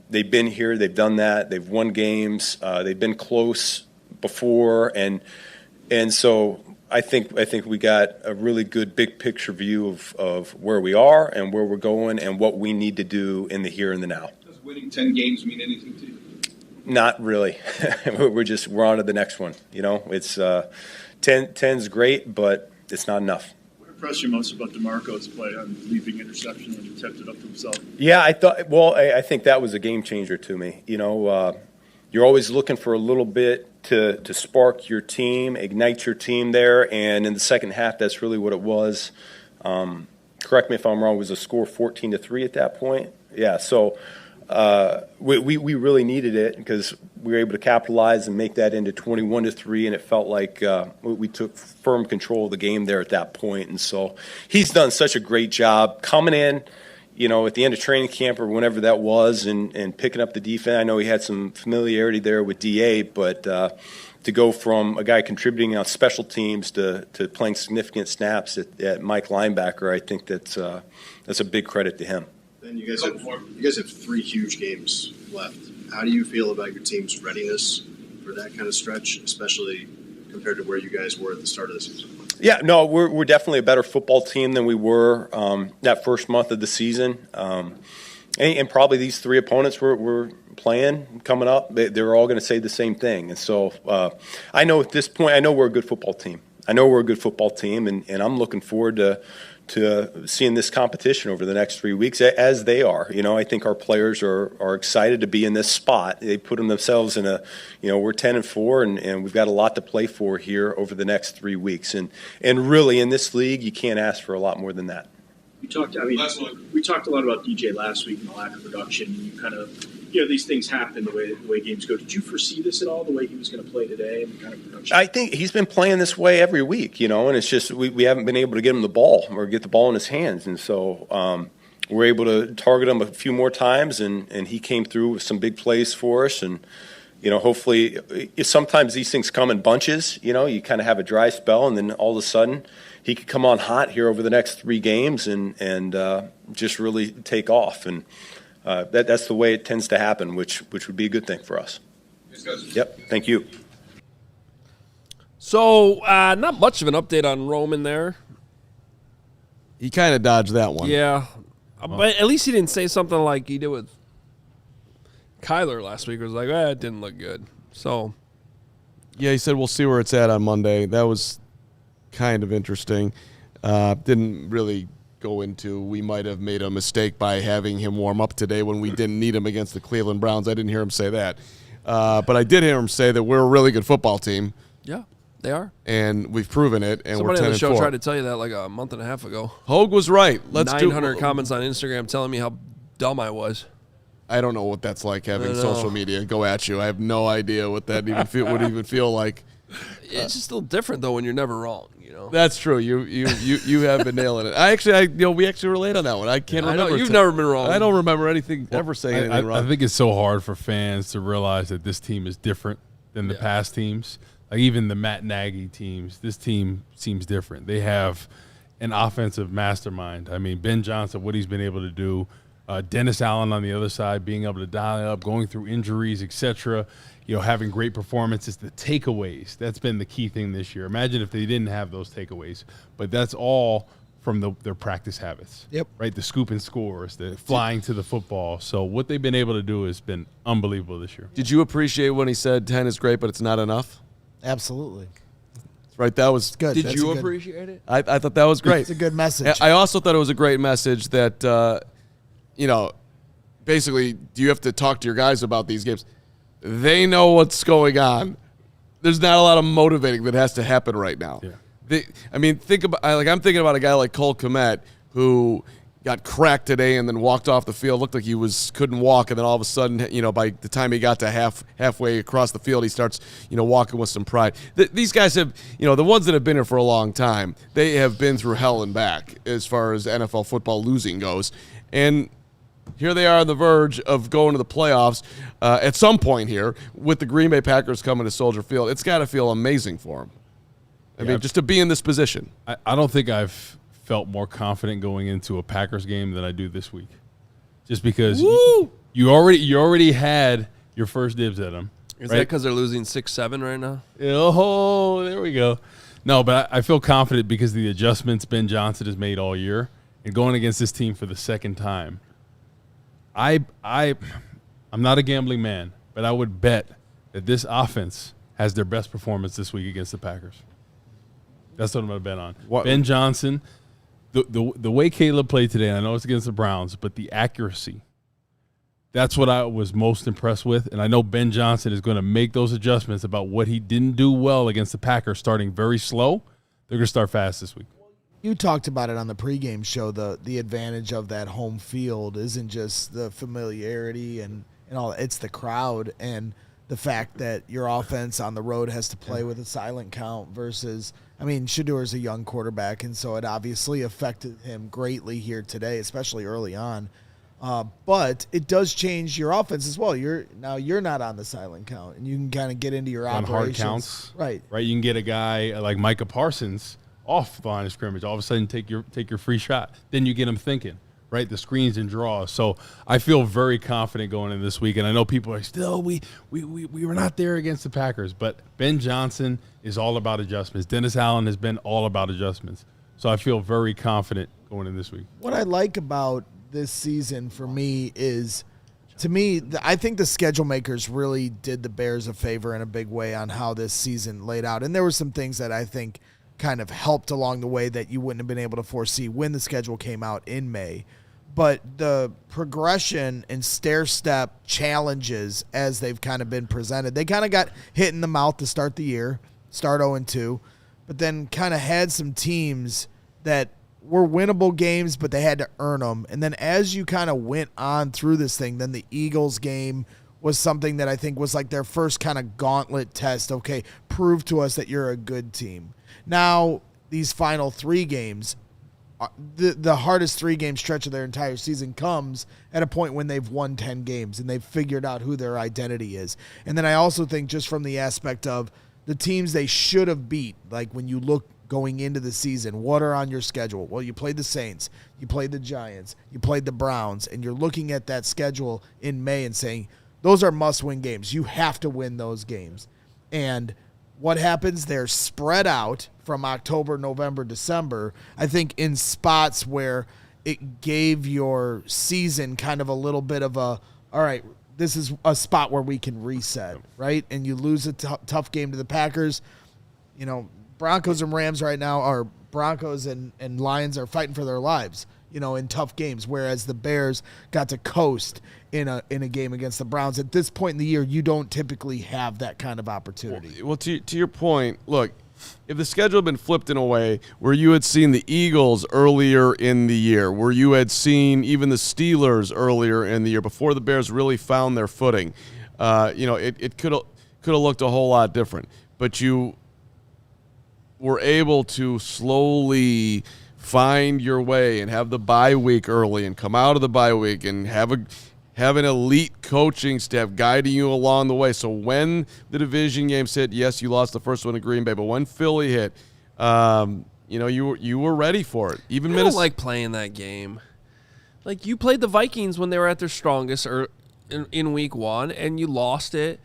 they've been here, they've done that, they've won games, they've been close before, and so I think we got a really good big picture view of where we are and where we're going and what we need to do in the here and the now. Does winning 10 games mean anything to you? Not really. We're on to the next one. It's 10's great, but it's not enough. What impressed you most about DeMarco's play on leaping interception when he tipped it up to himself? Yeah, I think that was a game changer to me. You're always looking for a little bit to spark your team, ignite your team there, and in the second half, that's really what it was. Correct me if I'm wrong, was the score 14-3 at that point? Yeah, so we really needed it because we were able to capitalize and make that into 21-3, and it felt like we took firm control of the game there at that point. And so he's done such a great job coming in, at the end of training camp or whenever that was, and picking up the defense. I know he had some familiarity there with DA, but to go from a guy contributing on special teams to playing significant snaps at Mike linebacker, I think that's a big credit to him. Then you guys have 3 huge games left. How do you feel about your team's readiness for that kind of stretch, especially compared to where you guys were at the start of the season? Yeah, no, we're definitely a better football team than we were that first month of the season. And probably these 3 opponents we're playing coming up, they're all going to say the same thing. And so I know at this point, I know we're a good football team. And I'm looking forward to seeing this competition over the next 3 weeks as they are. I think our players are excited to be in this spot. They put themselves in we're 10-4 and we've got a lot to play for here over the next 3 weeks. And really in this league, you can't ask for a lot more than that. We talked a lot about DJ last week and the lack of production. And you kind of, these things happen the way games go. Did you foresee this at all, the way he was going to play today and the kind of production? I think he's been playing this way every week, and it's just we haven't been able to get him the ball or get the ball in his hands. And so we're able to target him a few more times, and he came through with some big plays for us. And, hopefully sometimes these things come in bunches. You kind of have a dry spell, and then all of a sudden he could come on hot here over the next 3 games and just really take off. And that's the way it tends to happen, which would be a good thing for us. Yep, thank you. So not much of an update on Rome in there. He kind of dodged that one. Yeah, but at least he didn't say something like he did with Kyler last week. It was like, it didn't look good. So yeah, he said we'll see where it's at on Monday. That was kind of interesting. Didn't really go into we might have made a mistake by having him warm up today when we didn't need him against the Cleveland Browns. I didn't hear him say that. But I did hear him say that we're a really good football team. Yeah, they are. And we've proven it, and somebody we're 10-4. on the show tried to tell you that like a month and a half ago. Hoge was right. 900 comments on Instagram telling me how dumb I was. I don't know what that's like having social media go at you. I have no idea what that would even feel like. It's just a little different though when you're never wrong. That's true. You have been nailing it. We actually relate on that one. I can't remember. I know, you've never been wrong. I don't remember ever saying anything wrong. I think it's so hard for fans to realize that this team is different than the past teams. Like even the Matt Nagy teams, this team seems different. They have an offensive mastermind. I mean, Ben Johnson, what he's been able to do, Dennis Allen on the other side, being able to dial it up, going through injuries, etc. Having great performances, the takeaways. That's been the key thing this year. Imagine if they didn't have those takeaways. But that's all from their practice habits. Yep. Right? The scoop and scores, the flying to the football. So what they've been able to do has been unbelievable this year. Did you appreciate when he said 10 is great, but it's not enough? Absolutely. Right, that was good. Did you appreciate it? I thought that was great. It's a good message. I also thought it was a great message that, basically, do you have to talk to your guys about these games? They know what's going on. There's not a lot of motivating that has to happen right now. Yeah. I'm thinking about a guy like Cole Kmet who got cracked today and then walked off the field. Looked like he couldn't walk, and then all of a sudden, by the time he got to halfway across the field, he starts, walking with some pride. These guys have, the ones that have been here for a long time, they have been through hell and back as far as NFL football losing goes, and here they are on the verge of going to the playoffs at some point here with the Green Bay Packers coming to Soldier Field. It's got to feel amazing for them. I mean, just to be in this position. I don't think I've felt more confident going into a Packers game than I do this week, just because you already had your first dibs at them. Is that because they're losing 6-7 right now? Oh, there we go. No, but I feel confident because of the adjustments Ben Johnson has made all year, and going against this team for the second time. I'm not a gambling man, but I would bet that this offense has their best performance this week against the Packers. That's what I'm going to bet on. Ben Johnson. The way Caleb played today, and I know it's against the Browns, but the accuracy, that's what I was most impressed with. And I know Ben Johnson is going to make those adjustments about what he didn't do well against the Packers, starting very slow. They're going to start fast this week. You talked about it on the pregame show. The advantage of that home field isn't just the familiarity and all. It's the crowd and the fact that your offense on the road has to play with a silent count versus – Shedeur is a young quarterback, and so it obviously affected him greatly here today, especially early on. But it does change your offense as well. You're not on the silent count, and you can kind of get into your on operations. Hard counts. Right. You can get a guy like Micah Parsons off the line of scrimmage. All of a sudden, take your free shot. Then you get him thinking. Right, the screens and draws. So I feel very confident going in this week, and I know people are still we were not there against the Packers, but Ben Johnson is all about adjustments. Dennis Allen has been all about adjustments. So I feel very confident going in this week. What I like about this season for me is, I think the schedule makers really did the Bears a favor in a big way on how this season laid out, and there were some things that I think kind of helped along the way that you wouldn't have been able to foresee when the schedule came out in May. But the progression and stair-step challenges as they've kind of been presented, they kind of got hit in the mouth to start the year, start 0-2, but then kind of had some teams that were winnable games, but they had to earn them. And then as you kind of went on through this thing, then the Eagles game was something that I think was like their first kind of gauntlet test. Okay, prove to us that you're a good team. Now, these final 3 games, the hardest 3-game stretch of their entire season comes at a point when they've won 10 games and they've figured out who their identity is. And then I also think just from the aspect of the teams they should have beat, like when you look going into the season, what are on your schedule? Well, you played the Saints, you played the Giants, you played the Browns, and you're looking at that schedule in May and saying, those are must-win games. You have to win those games. And what happens? They're spread out from October, November, December, I think in spots where it gave your season kind of a little bit of a, all right, this is a spot where we can reset, right? And you lose a tough game to the Packers. Broncos and Rams right now are Broncos and Lions are fighting for their lives, in tough games, whereas the Bears got to coast in a game against the Browns. At this point in the year, you don't typically have that kind of opportunity. Well, to your point, look, if the schedule had been flipped in a way where you had seen the Eagles earlier in the year, where you had seen even the Steelers earlier in the year before the Bears really found their footing, it could have looked a whole lot different. But you were able to slowly find your way and have the bye week early and come out of the bye week and have an elite coaching staff guiding you along the way. So when the division games hit, yes, you lost the first one to Green Bay, but when Philly hit, you were ready for it. Even I don't like playing that game. Like, you played the Vikings when they were at their strongest or in week 1, and you lost it.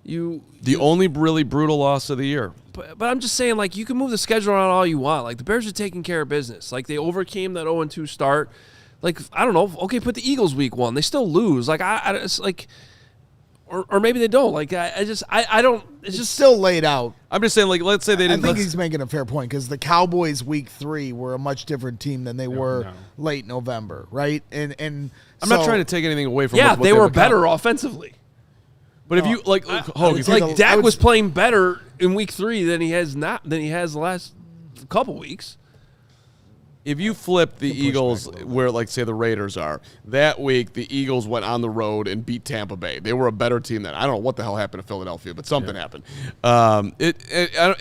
The only really brutal loss of the year. But I'm just saying, like, you can move the schedule around all you want. Like, the Bears are taking care of business. Like, they overcame that 0-2 start. Like, I don't know. Okay, put the Eagles week 1. They still lose. Like, it's like, or maybe they don't. Like I don't. It's just still laid out. I'm just saying, like, let's say they didn't. I think he's making a fair point because the Cowboys week 3 were a much different team than they were late November, right? And I'm not trying to take anything away from. Yeah, what they were better offensively. But if you like, Hoge, like Dak was playing better in week 3 than he has the last couple weeks. If you flip the Eagles where, like, say, the Raiders are, that week the Eagles went on the road and beat Tampa Bay. They were a better team then. I don't know what the hell happened to Philadelphia, but something happened. And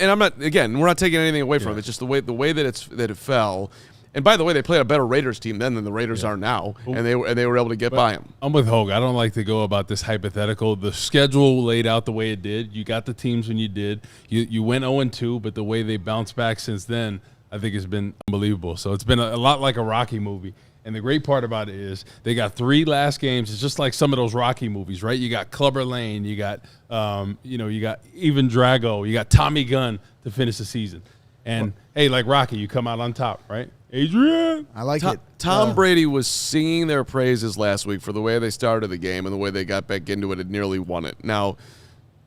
I'm not, again, we're not taking anything away from it. It's just the way that it fell. And by the way, they played a better Raiders team then than the Raiders are now, and they were able to get by them. I'm with Hoge. I don't like to go about this hypothetical. The schedule laid out the way it did. You got the teams when you did. You went 0-2, but the way they bounced back since then, I think it's been unbelievable. So it's been a lot like a Rocky movie. And the great part about it is they got 3 last games. It's just like some of those Rocky movies, right? You got Clubber Lang, you got you got Ivan Drago, you got Tommy Gunn to finish the season. And hey, like Rocky, you come out on top, right? Adrian, I like it. Tom Brady was singing their praises last week for the way they started the game and the way they got back into it and nearly won it. Now,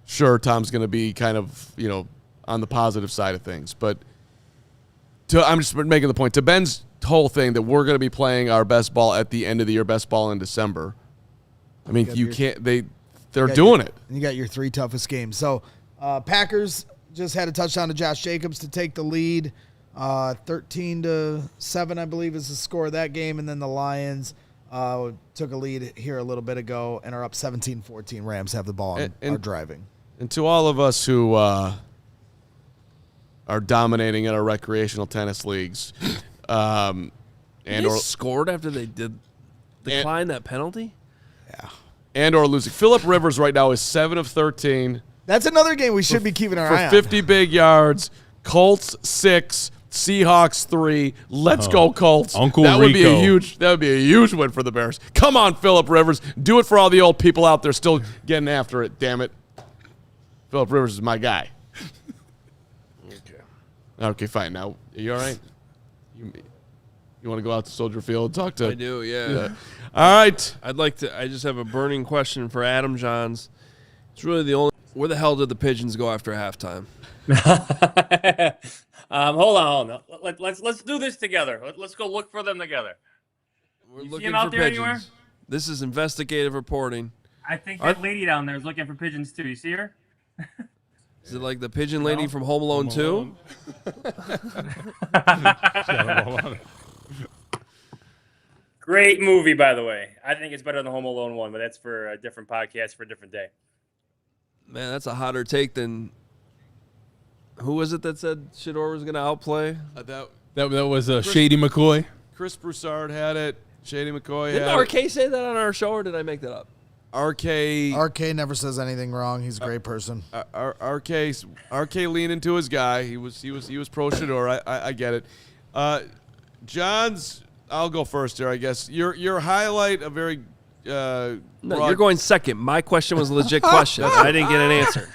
sure, Tom's going to be kind of on the positive side of things, but I'm just making the point to Ben's whole thing that we're going to be playing our best ball at the end of the year, best ball in December. I mean, they're doing it. And you got your 3 toughest games. So, Packers just had a touchdown to Josh Jacobs to take the lead. 13-7, I believe, is the score of that game. And then the Lions took a lead here a little bit ago and are up 17-14. Rams have the ball and are driving. And to all of us who are dominating in our recreational tennis leagues, They scored after they did decline that penalty? Yeah. And or losing. Phillip Rivers right now is 7 of 13. That's another game we should be keeping our eye on. For 50 big yards. Colts 6, Seahawks 3. Let's go Colts. Uncle that would Rico. That would be a huge win for the Bears. Come on, Phillip Rivers. Do it for all the old people out there still getting after it, damn it. Phillip Rivers is my guy. Okay, fine. Now, are you all right? You want to go out to Soldier Field and talk to? I do, yeah. All right. I just have a burning question for Adam Jahns. It's really the only. Where the hell did the Pigeons go after halftime? Hold on. Let's do this together. Let's go look for them together. We're you looking see them out for there pigeons. anywhere? This is investigative reporting. I think that lady down there is looking for pigeons too. You see her? Is it like the pigeon lady from Home Alone 2? Great movie, by the way. I think it's better than Home Alone 1, but that's for a different podcast for a different day. Man, that's a hotter take than. Who was it that said Shedeur was going to outplay? That was Shady McCoy. Chris Broussard had it. Shady McCoy Didn't had RK say that on our show, or did I make that up? RK never says anything wrong. He's a great person. RK leaned into his guy. He was pro Shedeur. I get it. Jahns, I'll go first here, I guess. Your highlight, a very no, you're going second. My question was a legit question. I didn't get an answer.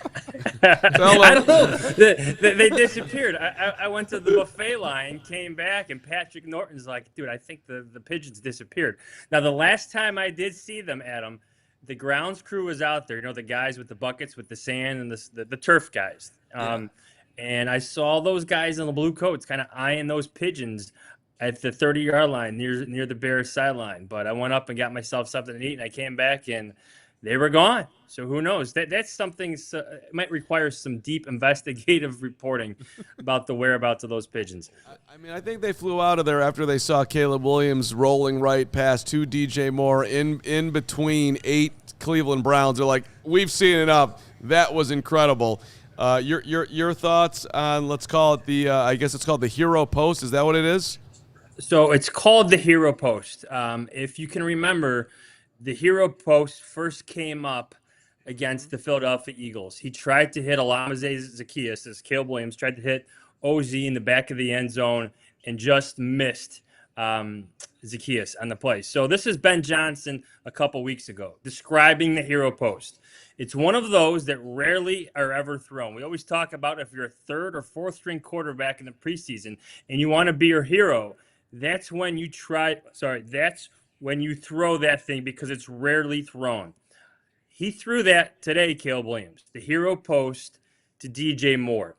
I don't know. They disappeared. I went to the buffet line, came back, and Patrick Norton's like, dude, I think the pigeons disappeared. Now, the last time I did see them, Adam, the grounds crew was out there. You know, the guys with the buckets with the sand and the turf guys. And I saw those guys in the blue coats kind of eyeing those pigeons at the 30-yard line near the Bears sideline. But I went up and got myself something to eat, and I came back, and they were gone. So who knows? That's something it might require some deep investigative reporting about the whereabouts of those pigeons. I mean, I think they flew out of there after they saw Caleb Williams rolling right past 2 DJ Moore in between 8 Cleveland Browns. They're like, we've seen enough. That was incredible. Your thoughts on, let's call it I guess it's called the hero post. Is that what it is? So it's called the hero post. If you can remember, the hero post first came up against the Philadelphia Eagles. He tried to hit Alamazé Zaccheaus, as Caleb Williams tried to hit OZ in the back of the end zone and just missed Zaccheaus on the play. So this is Ben Johnson a couple weeks ago describing the hero post. It's one of those that rarely are ever thrown. We always talk about if you're a third or fourth string quarterback in the preseason and you want to be your hero, that's when you throw that thing because it's rarely thrown. He threw that today, Caleb Williams, the hero post to DJ Moore.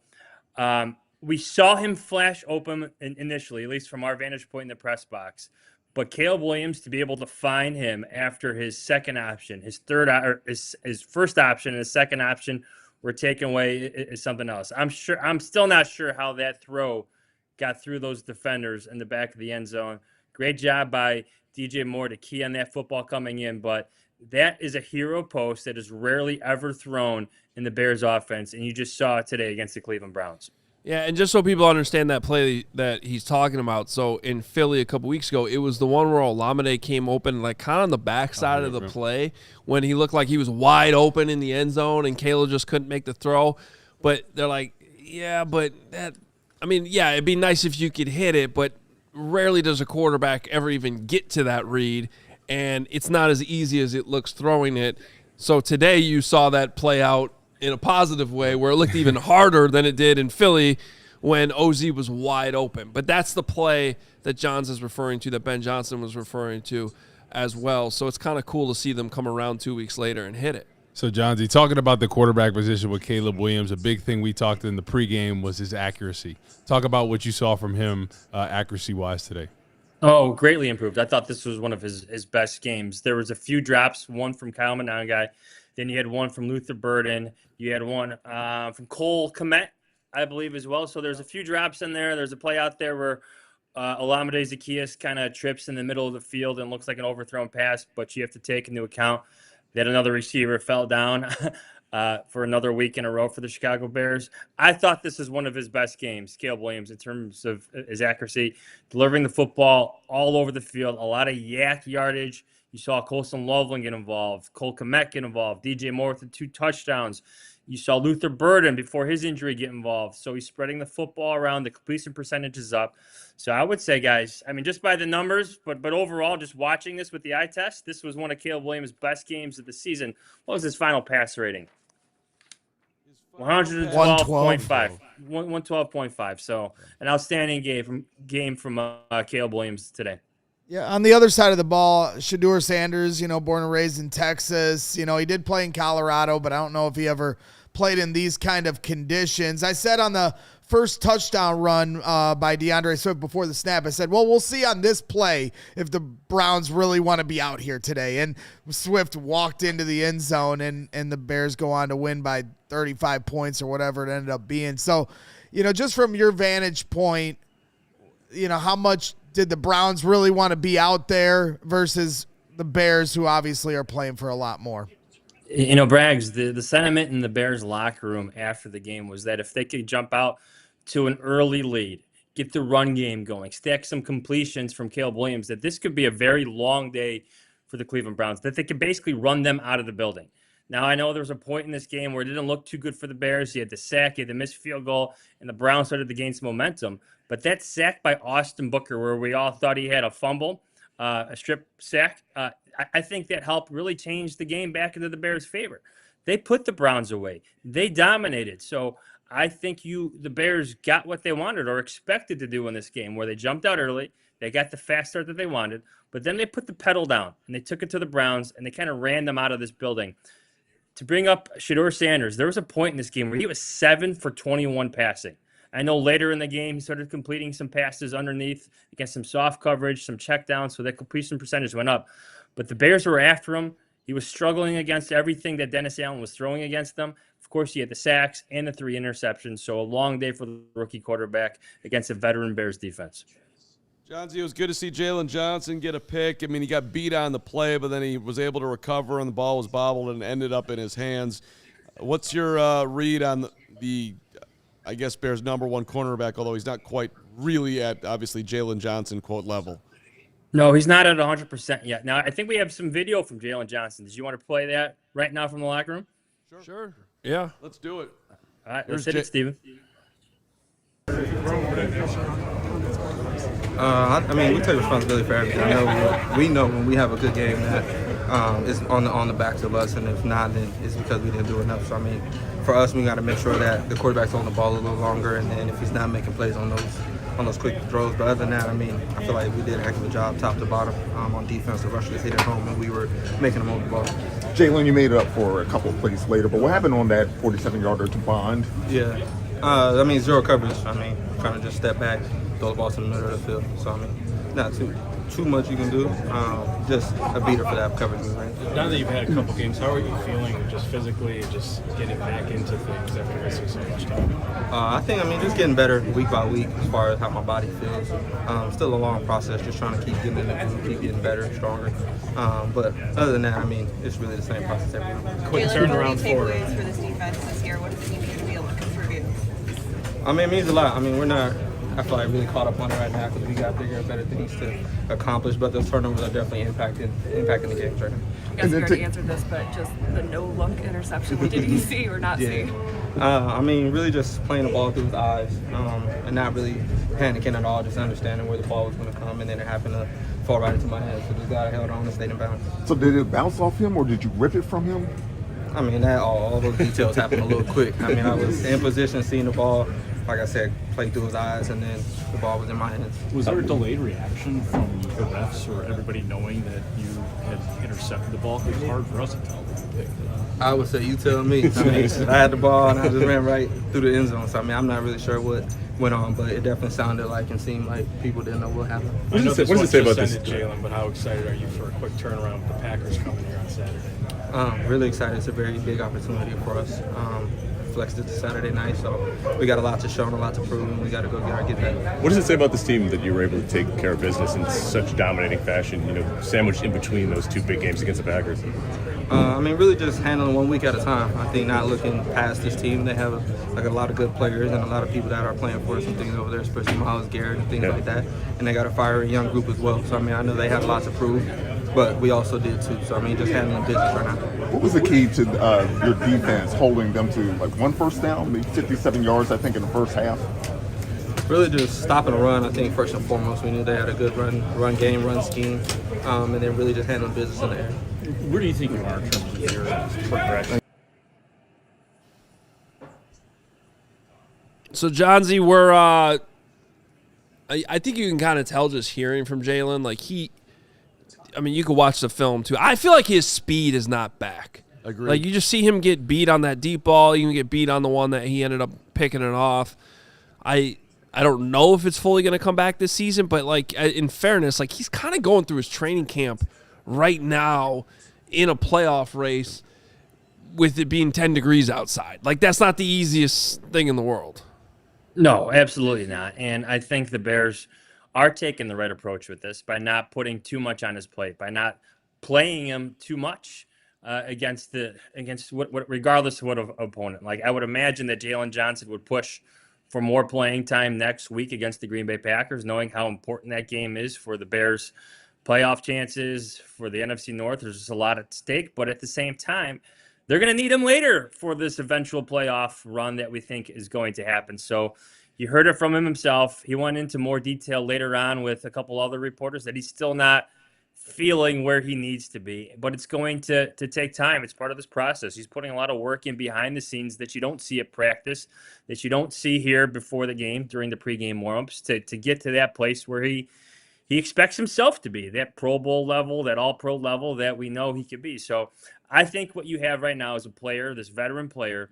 We saw him flash open initially, at least from our vantage point in the press box. But Caleb Williams, to be able to find him after his second option, his first option and his second option were taken away is something else. I'm still not sure how that throw got through those defenders in the back of the end zone. Great job by DJ Moore to key on that football coming in, but that is a hero post that is rarely ever thrown in the Bears offense, and you just saw it today against the Cleveland Browns. Yeah, and just so people understand that play that he's talking about, so in Philly a couple weeks ago, it was the one where Olamide came open, like kind of on the backside of the play when he looked like he was wide open in the end zone and Caleb just couldn't make the throw. But they're like, yeah, but that – I mean, yeah, it'd be nice if you could hit it, but rarely does a quarterback ever even get to that read, and it's not as easy as it looks throwing it. So today you saw that play out in a positive way where it looked even harder than it did in Philly when OZ was wide open. But that's the play that Jahns is referring to, that Ben Johnson was referring to as well. So it's kind of cool to see them come around 2 weeks later and hit it. So, Johnsy, talking about the quarterback position with Caleb Williams, a big thing we talked in the pregame was his accuracy. Talk about what you saw from him accuracy-wise today. Oh, greatly improved. I thought this was one of his best games. There was a few drops, one from Kyle Monangai. Then you had one from Luther Burden. You had one from Cole Kmet, I believe, as well. So there's a few drops in there. There's a play out there where Olamide Zaccheaus kind of trips in the middle of the field and looks like an overthrown pass, but you have to take into account that another receiver fell down for another week in a row for the Chicago Bears. I thought this is one of his best games, Caleb Williams, in terms of his accuracy, delivering the football all over the field, a lot of yak yardage. You saw Colson Loveland get involved, Cole Kmet get involved, DJ Moore with the 2 touchdowns. You saw Luther Burden before his injury get involved. So he's spreading the football around. The completion percentage is up. So I would say, guys, I mean, just by the numbers, but overall, just watching this with the eye test, this was one of Caleb Williams' best games of the season. What was his final pass rating? 112.5. 112.5. So an outstanding game from Caleb Williams today. Yeah, on the other side of the ball, Shedeur Sanders, born and raised in Texas. He did play in Colorado, but I don't know if he ever played in these kind of conditions. I said on the first touchdown run by DeAndre Swift before the snap, I said, well, we'll see on this play if the Browns really want to be out here today. And Swift walked into the end zone, and the Bears go on to win by 35 points or whatever it ended up being. So, just from your vantage point, how much did the Browns really want to be out there versus the Bears, who obviously are playing for a lot more? Braggs, the sentiment in the Bears locker room after the game was that if they could jump out to an early lead, get the run game going, stack some completions from Caleb Williams, that this could be a very long day for the Cleveland Browns, that they could basically run them out of the building. Now, I know there was a point in this game where it didn't look too good for the Bears. You had the sack, you had the missed field goal, and the Browns started to gain some momentum. But that sack by Austin Booker, where we all thought he had a fumble, a strip sack, I think that helped really change the game back into the Bears' favor. They put the Browns away. They dominated. So I think the Bears got what they wanted or expected to do in this game, where they jumped out early. They got the fast start that they wanted, but then they put the pedal down, and they took it to the Browns, and they kind of ran them out of this building. To bring up Shedeur Sanders, there was a point in this game where he was 7 for 21 passing. I know later in the game he started completing some passes underneath against some soft coverage, some checkdowns, so that completion percentage went up. But the Bears were after him. He was struggling against everything that Dennis Allen was throwing against them. Of course, he had the sacks and the 3 interceptions, so a long day for the rookie quarterback against a veteran Bears defense. Johnsy, it was good to see Jaylon Johnson get a pick. I mean, he got beat on the play, but then he was able to recover, and the ball was bobbled and ended up in his hands. What's your read on the I guess, Bears' #1 cornerback, although he's not quite really at, obviously, Jaylon Johnson, quote, level? No, he's not at 100% yet. Now, I think we have some video from Jaylon Johnson. Did you want to play that right now from the locker room? Sure. Yeah. Let's do it. All right, let's hit it, Steven. I mean, we take responsibility for everything. We know when we have a good game that it's on the backs of us, and if not, then it's because we didn't do enough. So, I mean, for us, we got to make sure that the quarterback's on the ball a little longer, and then if he's not making plays on those quick throws. But other than that, I mean, I feel like we did a heck of a job top to bottom on defense. The rushers hit it home, and we were making them over the ball. Jaylon, you made it up for a couple of plays later, but what happened on that 47-yarder to Bond? Yeah. I mean, zero coverage. I mean, trying to just step back, throw the ball to the middle of the field. So, I mean, not too much you can do. Just a beater for that coverage move, right? Now that you've had a couple games, how are you feeling just physically, just getting back into things after missing so much time? I think, just getting better week by week as far as how my body feels. Still a long process, just trying to keep getting in the groove, keep getting better and stronger. But other than that, it's really the same process every week. Quick turnaround for this defense this year. What does it mean to be able to contribute? It means a lot. We're not, I feel like, really caught up on it right now because we got bigger and better things to accomplish, but those turnovers are definitely impacting the games right now. You guys have already answered this, but just the no-look interception, what did you see or not see? Really just playing the ball through his eyes and not really panicking at all, just understanding where the ball was going to come, and then it happened to fall right into my head. So just got held on and stayed in bounds. So did it bounce off him, or did you rip it from him? All those details happened a little quick. I was in position, seeing the ball, like I said, play through his eyes, and then the ball was in my hands. Was there a delayed reaction from the refs or everybody knowing that you had intercepted the ball? It was hard for us to tell. I would say you tell me. I had the ball, and I just ran right through the end zone. So, I'm not really sure what went on, but it definitely sounded like and seemed like people didn't know what happened. What does it say about this, Jaylon, but how excited are you for a quick turnaround with the Packers coming here on Saturday? Really excited. It's a very big opportunity for us. Flexed it to Saturday night, so we got a lot to show and a lot to prove, and we got to go get that. What does it say about this team that you were able to take care of business in such dominating fashion, sandwiched in between those two big games against the Packers? Really just handling 1 week at a time. I think not looking past this team. They have a lot of good players and a lot of people that are playing for some things over there, especially Myles Garrett and things like that. And they got a fiery young group as well. So, I know they have lots to prove, but we also did too. So, just handling business right now. What was the key to your defense holding them to one first down, maybe 57 yards, I think, in the first half? Really just stopping the run. I think first and foremost, we knew they had a good run game, run scheme, and then really just handling business in the air. Where do you think you are in terms of your progression? So, Johnsy, we're I think you can kind of tell just hearing from Jaylon, you could watch the film too. I feel like his speed is not back. Agreed. You just see him get beat on that deep ball. You can get beat on the one that he ended up picking it off. I don't know if it's fully going to come back this season, but in fairness, he's kind of going through his training camp right now in a playoff race with it being 10 degrees outside. That's not the easiest thing in the world. No, absolutely not. And I think the Bears are taking the right approach with this by not putting too much on his plate, by not playing him too much against what regardless of what opponent. I would imagine that Jaylon Johnson would push for more playing time next week against the Green Bay Packers, knowing how important that game is for the Bears' playoff chances, for the NFC North. There's just a lot at stake, but at the same time, they're going to need him later for this eventual playoff run that we think is going to happen. So you heard it from him himself. He went into more detail later on with a couple other reporters that he's still not feeling where he needs to be, but it's going to take time. It's part of this process. He's putting a lot of work in behind the scenes that you don't see at practice, that you don't see here before the game during the pregame warm-ups to get to that place where he expects himself to be, that Pro Bowl level, that All-Pro level that we know he could be. So I think what you have right now is a player, this veteran player,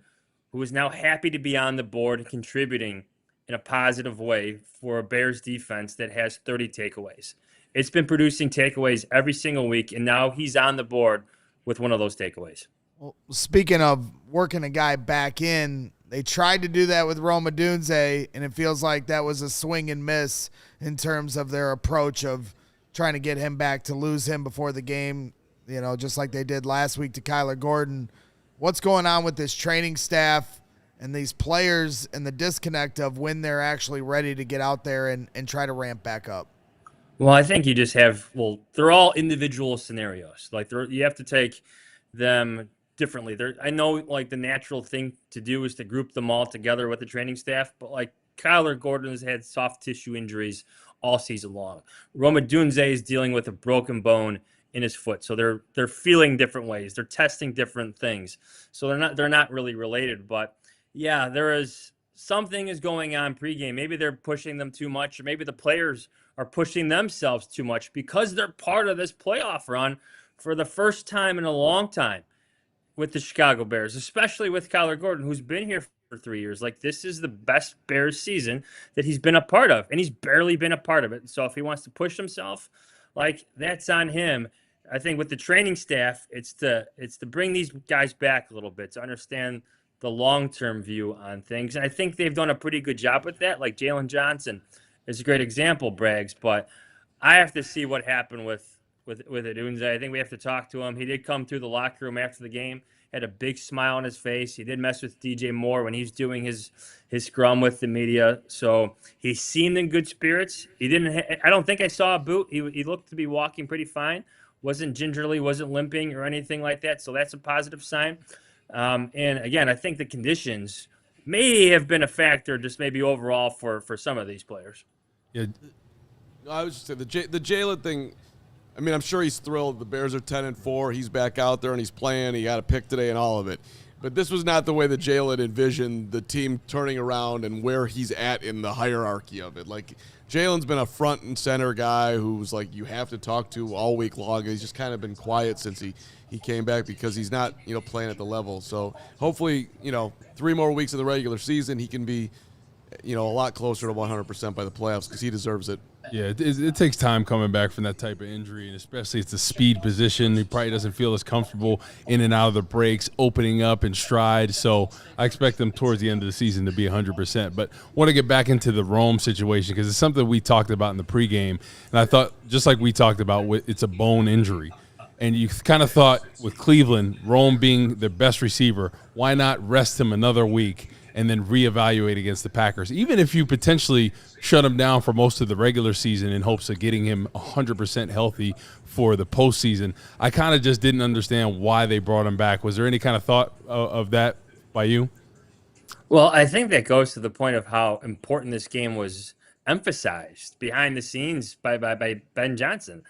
who is now happy to be on the board and contributing in a positive way for a Bears defense that has 30 takeaways. It's been producing takeaways every single week, and now he's on the board with one of those takeaways. Well, speaking of working a guy back in, they tried to do that with Rome Odunze, and it feels like that was a swing and miss in terms of their approach of trying to get him back to lose him before the game, just like they did last week to Kyler Gordon. What's going on with this training staff and these players and the disconnect of when they're actually ready to get out there and try to ramp back up? Well, I think you just have, they're all individual scenarios. You have to take them differently. I know the natural thing to do is to group them all together with the training staff, but Kyler Gordon has had soft tissue injuries all season long. Rome Odunze is dealing with a broken bone in his foot. So they're feeling different ways. They're testing different things. So they're not really related, but yeah, something is going on pregame. Maybe they're pushing them too much, or maybe the players are pushing themselves too much because they're part of this playoff run for the first time in a long time. with the Chicago Bears, especially with Kyler Gordon, who's been here for 3 years. Like, this is the best Bears season that he's been a part of, and he's barely been a part of it. So if he wants to push himself, like, that's on him. I think with the training staff, it's to bring these guys back a little bit, to understand the long-term view on things. And I think they've done a pretty good job with that. Like, Jaylon Johnson is a great example, Braggs, but I have to see what happened with Odunze. I think we have to talk to him. He did come through the locker room after the game, had a big smile on his face. He did mess with DJ Moore when he's doing his scrum with the media. So he seemed in good spirits. He didn't. I don't think I saw a boot. He looked to be walking pretty fine. Wasn't gingerly, wasn't limping or anything like that. So that's a positive sign. And again, I think the conditions may have been a factor, just maybe overall for some of these players. Yeah, I was just saying the Jaylon thing. I mean, I'm sure he's thrilled. The Bears are 10-4. He's back out there and he's playing. He got a pick today and all of it. But this was not the way that Jaylon envisioned the team turning around and where he's at in the hierarchy of it. Like, Jaylon's been a front and center guy who's like you have to talk to all week long. He's just kind of been quiet since he came back because he's not, playing at the level. So hopefully, 3 more weeks of the regular season, he can be, a lot closer to 100% by the playoffs because he deserves it. Yeah, it takes time coming back from that type of injury, and especially it's the speed position. He probably doesn't feel as comfortable in and out of the breaks, opening up in stride. So I expect him towards the end of the season to be 100%. But want to get back into the Rome situation because it's something we talked about in the pregame, and I thought just like we talked about, it's a bone injury. And you kind of thought with Cleveland, Rome being the best receiver, why not rest him another week and then reevaluate against the Packers, even if you potentially shut him down for most of the regular season in hopes of getting him 100% healthy for the postseason. I kind of just didn't understand why they brought him back. Was there any kind of thought of that by you? Well, I think that goes to the point of how important this game was emphasized behind the scenes by Ben Johnson.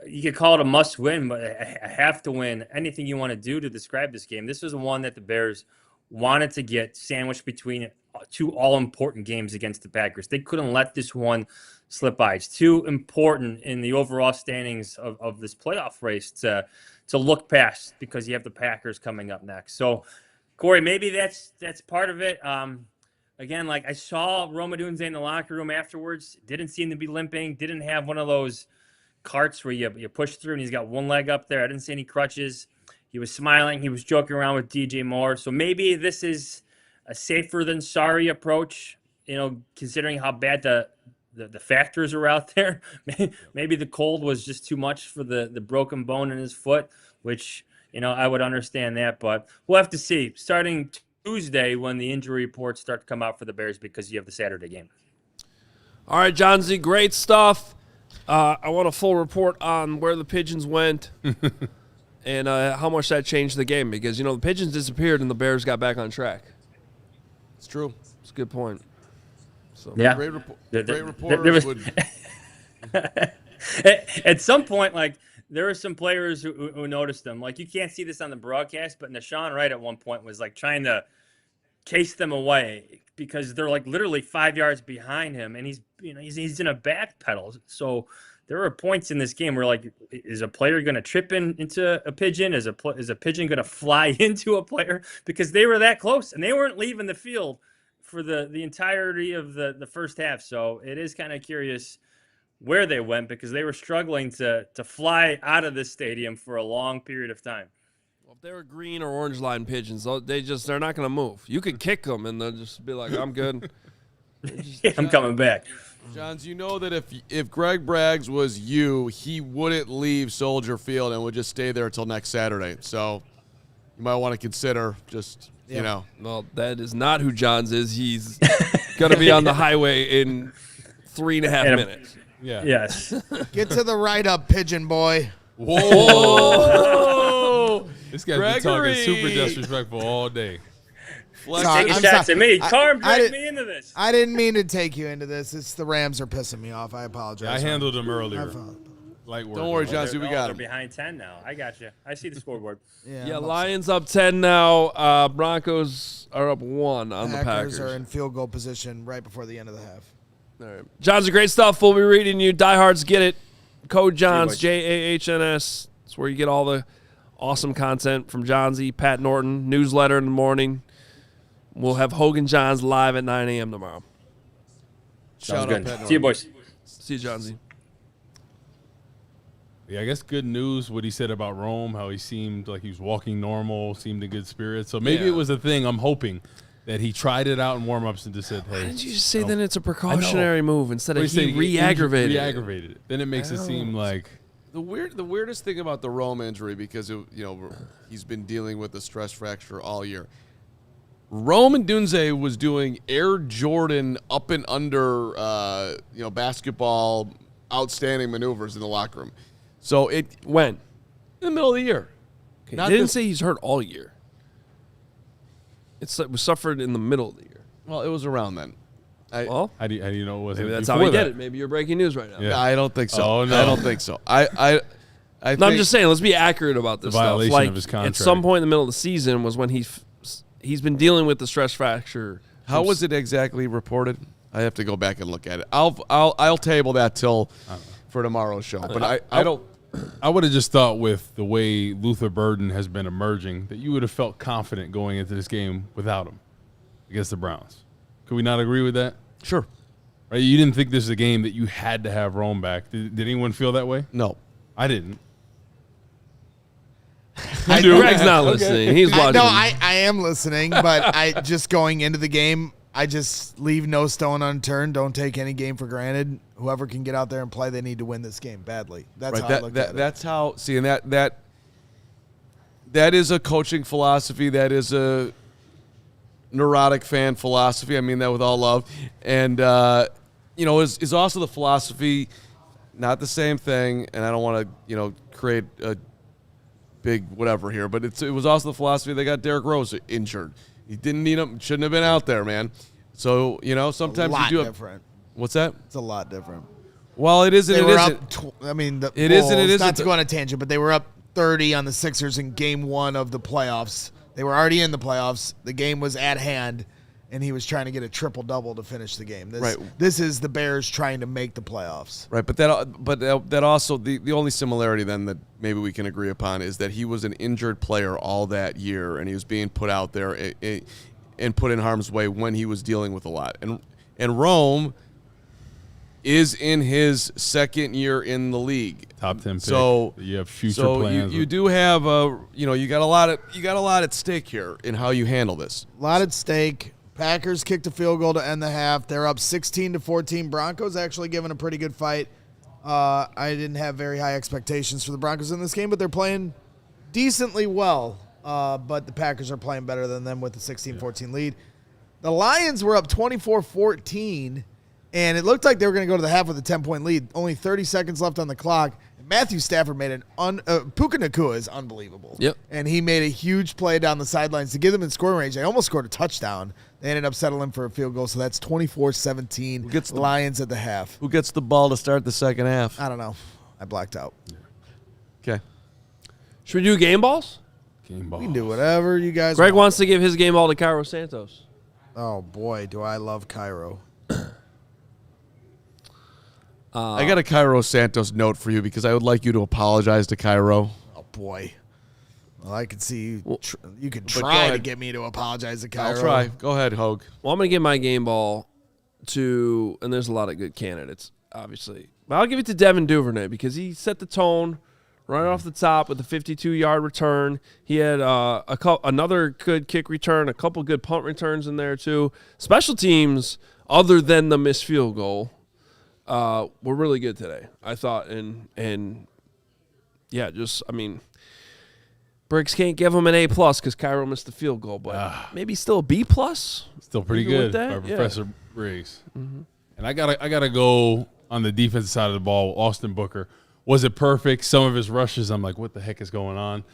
You could call it a must-win, but a have-to-win, anything you want to do to describe this game. This was one that the Bears wanted to get sandwiched between 2 all-important games against the Packers. They couldn't let this one slip by. It's too important in the overall standings of this playoff race to look past because you have the Packers coming up next. So, Corey, maybe that's part of it. Again, like I saw Rome Odunze in the locker room afterwards. Didn't seem to be limping. Didn't have one of those carts where you push through and he's got one leg up there. I didn't see any crutches. He was smiling. He was joking around with DJ Moore. So maybe this is a safer than sorry approach, considering how bad the factors are out there. Maybe the cold was just too much for the broken bone in his foot, which, I would understand that. But we'll have to see. Starting Tuesday when the injury reports start to come out for the Bears because you have the Saturday game. All right, Johnsy, great stuff. I want a full report on where the Pigeons went. And how much that changed the game because, the Pigeons disappeared and the Bears got back on track. It's true. It's a good point. So yeah. Great reporters would. At some point, like, there were some players who noticed them. Like, you can't see this on the broadcast, but Nashawn Wright at one point was, like, trying to chase them away because they're, like, literally 5 yards behind him, and he's in a back pedal. So there were points in this game where, like, is a player going to trip into a pigeon? Is a pigeon going to fly into a player? Because they were that close, and they weren't leaving the field for the entirety of the first half. So it is kind of curious where they went because they were struggling to fly out of this stadium for a long period of time. Well, if they were green or orange line pigeons, they're not going to move. You could kick them, and they'll just be like, I'm good. I'm coming back. Jahns, you know that if Greg Braggs was you, he wouldn't leave Soldier Field and would just stay there until next Saturday. So you might want to consider just, Well, that is not who Jahns is. He's going to be on the highway in 3.5 minutes. Yeah. Yes. Get to the right up, pigeon boy. Whoa! This guy's been Gregory. talking super disrespectful all day. Taking shots at me. Carm dragged me into this. I didn't mean to take you into this. It's the Rams are pissing me off. I apologize. I handled him earlier. Light work. Don't worry, Johnsy, we got They're him. behind 10 now. I got you. I see the scoreboard. Yeah, Lions up 10 now. Broncos are up 1 on the Packers. Are in field goal position right before the end of the half. All right. Johns, great stuff. We'll be reading you. Diehards get it. Code Jahns, Jahns. That's where you get all Awesome content from Johnsy, Pat Norton, newsletter in the morning. We'll have Hoge and Jahns live at 9 a.m. tomorrow. Shout out, Pat See you, boys. See you, Johnsy. Yeah, I guess good news what he said about Rome, how he seemed like he was walking normal, seemed in good spirits. So maybe it was a thing. I'm hoping that he tried it out in warm-ups and just said, hey. Why didn't you just say then it's a precautionary move instead of he re-aggravated re-aggravated it? Then it makes it seem like. The weirdest thing about the Rome injury, because he's been dealing with a stress fracture all year. Rome Odunze was doing Air Jordan up and under basketball outstanding maneuvers in the locker room. So when? In the middle of the year. Okay, they didn't say he's hurt all year. It was suffered in the middle of the year. Well, it was around then. How do you know it wasn't? Maybe that's how he did it. Maybe you're breaking news right now. Yeah. I don't think so. Oh, no. I don't think so. I'm just saying, let's be accurate about this stuff. Violation Like, of his contract. at some point in the middle of the season was when he's been dealing with the stress fracture. How was it exactly reported? I have to go back and look at it. I'll table that till for tomorrow's show. But I don't. I would have just thought with the way Luther Burden has been emerging that you would have felt confident going into this game without him against the Browns. Could we not agree with that? Sure. Right? You didn't think this is a game that you had to have Rome back. Did anyone feel that way? No. I didn't. Greg's not listening. He's watching. I am listening, but I just going into the game, I just leave no stone unturned. Don't take any game for granted. Whoever can get out there and play, they need to win this game badly. That's how I look at it. That's how. See, and that is a coaching philosophy. That is a neurotic fan philosophy. I mean that with all love, and is also the philosophy. Not the same thing, and I don't want to create a big whatever here, but it was also the philosophy they got Derrick Rose injured. He didn't need him. Shouldn't have been out there, man. So sometimes you do different. What's that? It's a lot different. Well, it is and it isn't. It is and it isn't. Not to go on a tangent, but they were up 30 on the Sixers in Game 1 of the playoffs. They were already in the playoffs. The game was at hand, and he was trying to get a triple-double to finish the game. This is the Bears trying to make the playoffs. Right, but that also the only similarity then that maybe we can agree upon is that he was an injured player all that year, and he was being put out there and put in harm's way when he was dealing with a lot. And Rome is in his second year in the league. Top 10 pick. So you have future plans. So you do have you got a lot at stake here in how you handle this. A lot at stake. Packers kicked a field goal to end the half. They're up 16-14. Broncos actually giving a pretty good fight. I didn't have very high expectations for the Broncos in this game, but they're playing decently well. But the Packers are playing better than them with the 16-14 lead. The Lions were up 24-14, and it looked like they were going to go to the half with a 10-point lead. Only 30 seconds left on the clock. Matthew Stafford made Puka Nacua is unbelievable. Yep. And he made a huge play down the sidelines to get them in scoring range. They almost scored a touchdown. They ended up settling for a field goal, so that's 24-17. Lions at the half. Who gets the ball to start the second half? I don't know. I blacked out. Okay. Should we do game balls? Game balls. We can do whatever you guys Greg want. wants to give his game ball to Cairo Santos. Oh, boy, do I love Cairo. I got a Cairo Santos note for you because I would like you to apologize to Cairo. Oh, boy. Well, I could see you could But try go to ahead. get me to apologize to Cairo. I'll try. Go ahead, Hoge. Well, I'm going to give my game ball to, and there's a lot of good candidates, obviously. But I'll give it to Devin Duvernay because he set the tone right off the top with a 52-yard return. He had another good kick return, a couple good punt returns in there too. Special teams, other than the missed field goal, were really good today, I thought. And yeah, Briggs can't give him an A+ because Cairo missed the field goal, but maybe still a B+. Still pretty Even with good that? by Yeah. Professor Briggs. Mm-hmm. And I gotta go on the defensive side of the ball. Austin Booker, was it perfect? Some of his rushes, I'm like, what the heck is going on?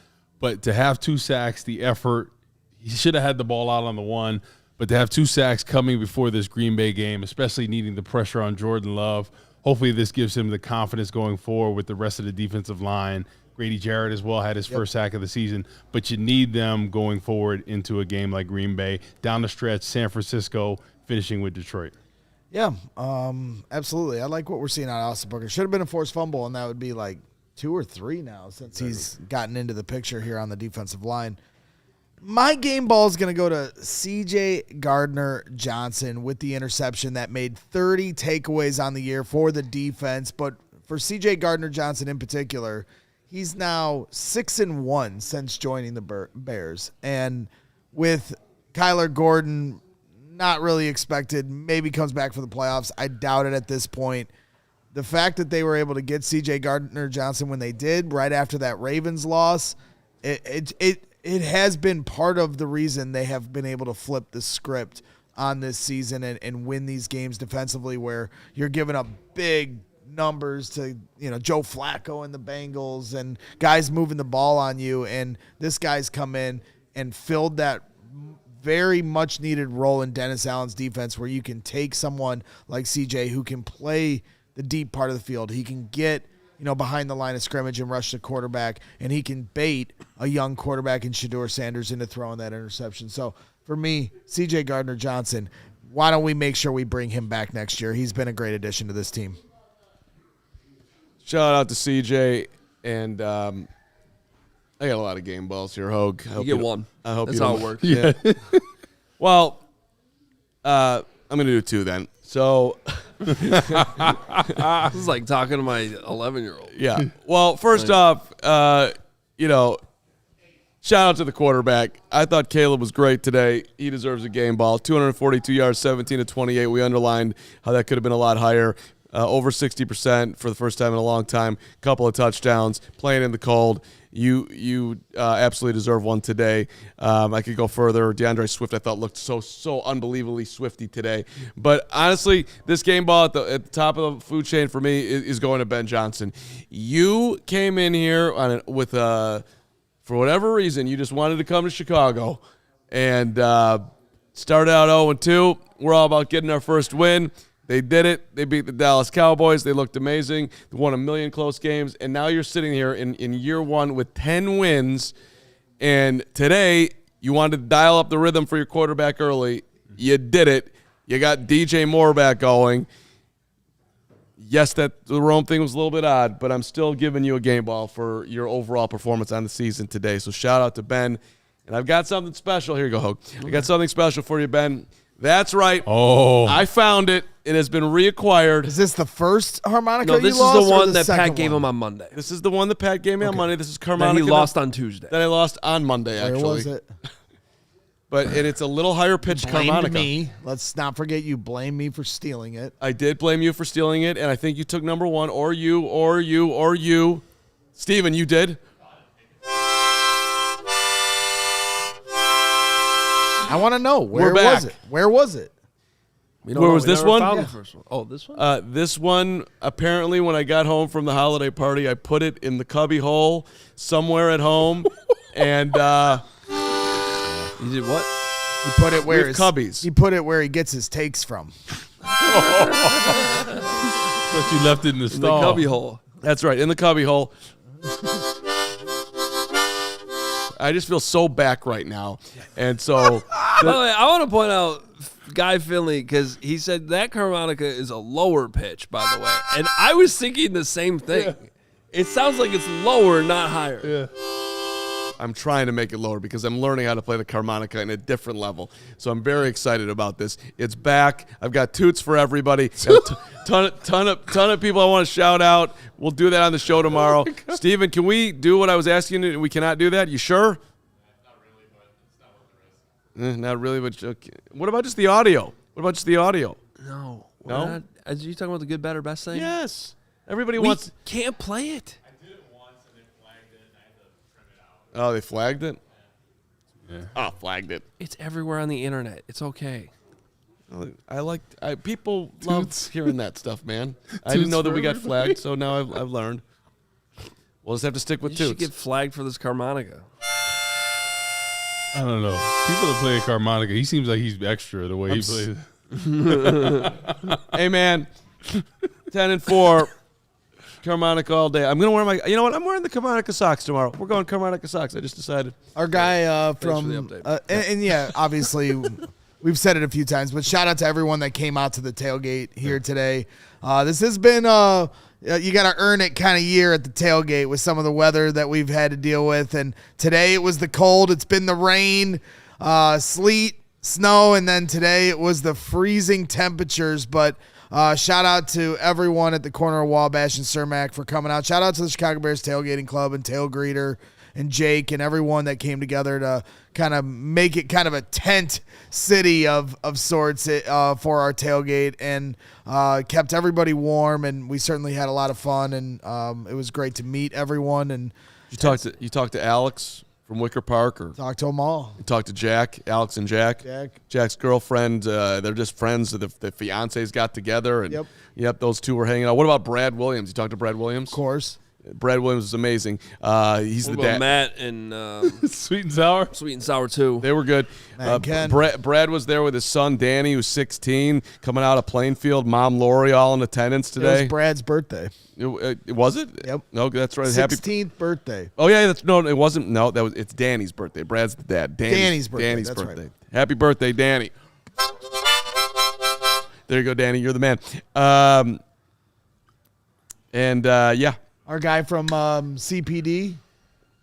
But to have 2 sacks, the effort, he should have had the ball out on the one. But to have 2 sacks coming before this Green Bay game, especially needing the pressure on Jordan Love, hopefully this gives him the confidence going forward with the rest of the defensive line. Grady Jarrett as well had his first sack of the season, but you need them going forward into a game like Green Bay. Down the stretch, San Francisco finishing with Detroit. Yeah, absolutely. I like what we're seeing out of Austin Booker. Should have been a forced fumble, and that would be like 2 or 3 now since he's gotten into the picture here on the defensive line. My game ball is going to go to C.J. Gardner-Johnson with the interception that made 30 takeaways on the year for the defense. But for C.J. Gardner-Johnson in particular, he's now 6-1 since joining the Bears. And with Kyler Gordon not really expected, maybe comes back for the playoffs. I doubt it at this point. The fact that they were able to get C.J. Gardner-Johnson when they did right after that Ravens loss, it has been part of the reason they have been able to flip the script on this season and win these games defensively where you're giving up big numbers to, Joe Flacco and the Bengals and guys moving the ball on you. And this guy's come in and filled that very much needed role in Dennis Allen's defense where you can take someone like CJ who can play the deep part of the field. He can get behind the line of scrimmage and rush the quarterback, and he can bait a young quarterback in Shedeur Sanders into throwing that interception. So for me, C.J. Gardner-Johnson, why don't we make sure we bring him back next year? He's been a great addition to this team. Shout out to CJ, and I got a lot of game balls here, Hoge. You get one. I hope that's you how don't. it works. Yeah. Well, I'm going to do 2 then. So this is like talking to my 11-year-old. Yeah. Well, first off, shout out to the quarterback. I thought Caleb was great today. He deserves a game ball. 242 yards, 17-28. We underlined how that could have been a lot higher. Over 60% for the first time in a long time. Couple of touchdowns. Playing in the cold. You absolutely deserve one today. I could go further. DeAndre Swift, I thought, looked so unbelievably swifty today. But honestly, this game ball at the top of the food chain for me is going to Ben Johnson. You came in here with for whatever reason, you just wanted to come to Chicago and started out 0-2. We're all about getting our first win. They did it. They beat the Dallas Cowboys. They looked amazing. They won 1 million close games. And now you're sitting here in year 1 with 10 wins. And today you wanted to dial up the rhythm for your quarterback early. You did it. You got DJ Moore back going. Yes, the Rome thing was a little bit odd, but I'm still giving you a game ball for your overall performance on the season today. So shout out to Ben. And I've got something special. Here you go, Hoge. I got something special for you, Ben. That's right. Oh. I found it. It has been reacquired. Is this the first harmonica No, this you lost, is the one the that Pat second gave one? him on Monday. This is the one that Pat gave me on Monday. This is harmonica. That he lost on Tuesday. That I lost on Monday, actually. Where was it? But it's a little higher pitched harmonica. Me. Let's not forget you blamed me for stealing it. I did blame you for stealing it, and I think you took number 1, or you. Steven, you did. I want to know. Where was it? Where was it? Where was this one? The first one? Oh, this one? This one, apparently, when I got home from the holiday party, I put it in the cubby hole somewhere at home, and you did what? He put it where cubbies. He put it where he gets his takes from. But you left it in the stall. The cubby hole. That's right, in the cubby hole. I just feel so back right now, and so. By the way, I want to point out Guy Finley because he said that harmonica is a lower pitch, by the way, and I was thinking the same thing. Yeah. It sounds like it's lower, not higher. Yeah. I'm trying to make it lower because I'm learning how to play the harmonica in a different level. So I'm very excited about this. It's back. I've got toots for everybody. ton of people I want to shout out. We'll do that on the show tomorrow. Oh, Steven, can we do what I was asking you? We cannot do that? You sure? Not really, but okay. What about just the audio? No. No? Not, are you talking about the good, better, best thing? Yes. Everybody we wants. Can't play it. I did it once and they flagged it and I had to trim it out. Oh, they flagged it? Yeah. Oh, flagged it. It's everywhere on the internet. It's okay. People love hearing that stuff, man. I didn't know that we got flagged, so now I've learned. We'll just have to stick with you toots. should get flagged for this harmonica. I don't know. People that play harmonica, he seems like he's extra the way he plays. Hey, man. 10-4. Harmonica all day. I'm gonna wear my. You know what? I'm wearing the harmonica socks tomorrow. We're going harmonica socks. I just decided. Our guy from and yeah, obviously, we've said it a few times, but shout out to everyone that came out to the tailgate here today. This has been you got to earn it kind of year at the tailgate with some of the weather that we've had to deal with. And today it was the cold. It's been the rain, sleet, snow, and then today it was the freezing temperatures. But shout out to everyone at the corner of Wabash and Cermak for coming out. Shout out to the Chicago Bears Tailgating Club and Tail Greeter and Jake and everyone that came together to kind of make it kind of a tent city of sorts for our tailgate, and kept everybody warm, and we certainly had a lot of fun, and it was great to meet everyone. And you talked to Alex from Wicker Park, or talked to them all. You talked to Jack, Alex and Jack. Jack's girlfriend. They're just friends. The fiancés got together, and yep, those two were hanging out. What about Brad Williams? You talked to Brad Williams? Of course. Brad Williams is amazing. He's What the about dad. Matt and Sweet and Sour? Sweet and Sour too. They were good. Brad was there with his son Danny, who's 16, coming out of Plainfield. Mom Lori all in attendance today. It was Brad's birthday. Was it? Yep. No, that's right. 16th birthday. Oh yeah, it wasn't. No, it's Danny's birthday. Brad's the dad. Danny's birthday. That's birthday. Right. Happy birthday, Danny. There you go, Danny. You're the man. Yeah. Our guy from CPD.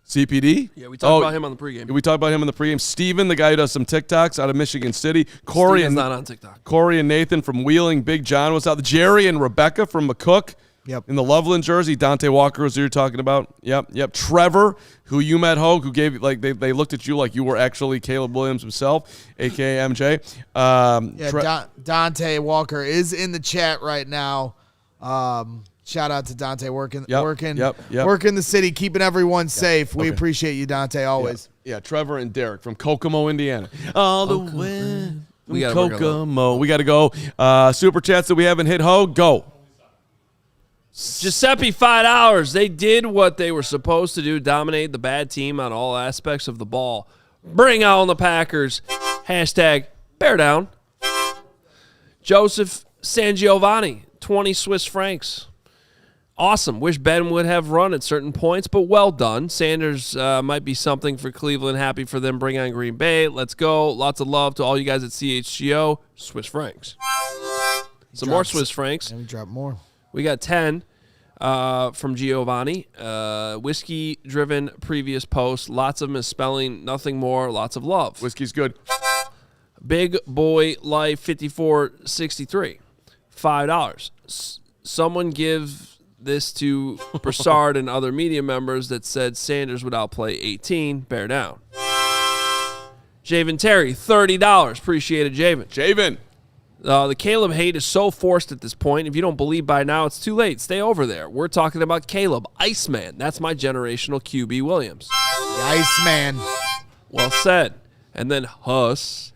CPD? Yeah, we talked about him on the pregame. We talked about him in the pregame. Steven, the guy who does some TikToks out of Michigan City. Corey Steven's and not on TikTok. Corey and Nathan from Wheeling. Big John was out. Jerry and Rebecca from McCook. Yep. In the Loveland jersey. Dante Walker was who you're talking about. Yep. Trevor, who you met, Hoge, who gave they looked at you like you were actually Caleb Williams himself, aka MJ. Dante Walker is in the chat right now. Shout out to Dante working the city, keeping everyone safe. We appreciate you, Dante, always. Yeah, Trevor and Derek from Kokomo, Indiana. All the way from Kokomo. We got to go. Super chats that we haven't hit. Hoge, go. Giuseppe, $5. They did what they were supposed to do, dominate the bad team on all aspects of the ball. Bring on the Packers. Hashtag bear down. Joseph Sangiovanni, 20 Swiss francs. Awesome. Wish Ben would have run at certain points, but well done. Sanders might be something for Cleveland. Happy for them. Bring on Green Bay. Let's go. Lots of love to all you guys at CHGO. Swiss francs. Some more Swiss francs. And we drop more. We got 10 from Giovanni. Whiskey-driven previous post. Lots of misspelling. Nothing more. Lots of love. Whiskey's good. Big Boy Life 5463. $5. Someone give this to Broussard and other media members that said Sanders would outplay 18. Bear down. Javen Terry, $30. Appreciate it, Javen. Javen. The Caleb hate is so forced at this point. If you don't believe by now, it's too late. Stay over there. We're talking about Caleb, Iceman. That's my generational QB Williams. The Iceman. Well said. And then Huss.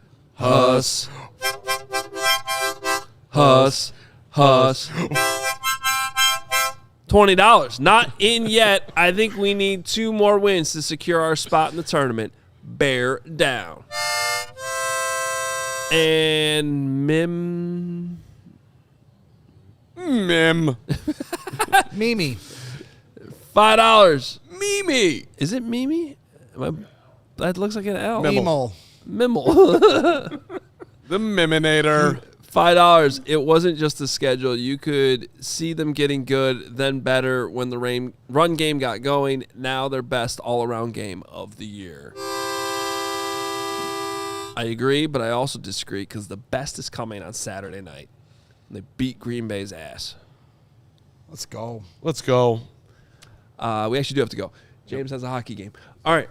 $20. Not in yet. I think we need 2 more wins to secure our spot in the tournament. Bear down. And Mim. Mimi. $5. Mimi. Is it Mimi? That looks like an L. Mimel. The Miminator. $5. It wasn't just the schedule. You could see them getting good, then better when the run game got going. Now their best all-around game of the year. I agree, but I also disagree because the best is coming on Saturday night. They beat Green Bay's ass. Let's go. We actually do have to go. James has a hockey game. All right.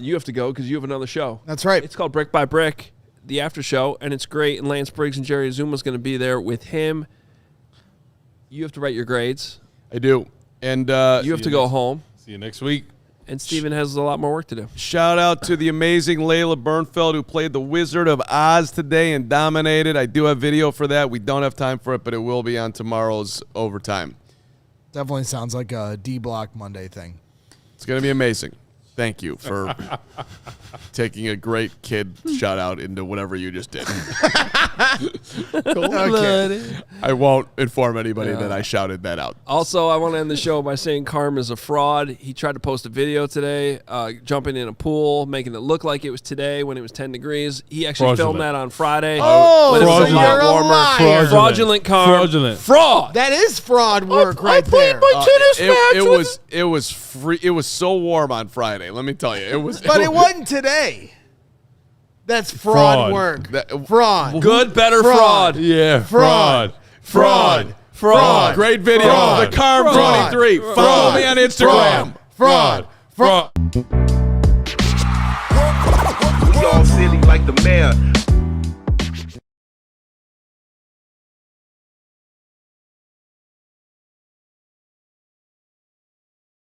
You have to go because you have another show. That's right. It's called Brick by Brick, the after show, and it's great. And Lance Briggs and Jerry Azumah going to be there with him. You have to write your grades. I do. And you have to go home. See you next week. And Steven has a lot more work to do. Shout out to the amazing Layla Bernfeld who played the Wizard of Oz today and dominated. I do have video for that. We don't have time for it, but it will be on tomorrow's overtime. Definitely sounds like a D-Block Monday thing. It's going to be amazing. Thank you for taking a great kid shout out into whatever you just did. Okay. I won't inform anybody that I shouted that out. Also, I want to end the show by saying Carman's a fraud. He tried to post a video today, jumping in a pool, making it look like it was today when it was 10 degrees. He actually filmed that on Friday. Oh, when it was a lot you're a warmer. liar. Fraudulent Carm. Fraudulent. Fraud. That is fraud work right there. It was free. It was so warm on Friday. Let me tell you, it was. But it wasn't today. That's fraud work. Fraud. Good, better fraud. Yeah, Fraud. fraud. Fraud. Great video. Fraud. The Carm Fraud. 23. Fraud. Follow me on Instagram. Fraud. Fraud. We all silly like the mayor.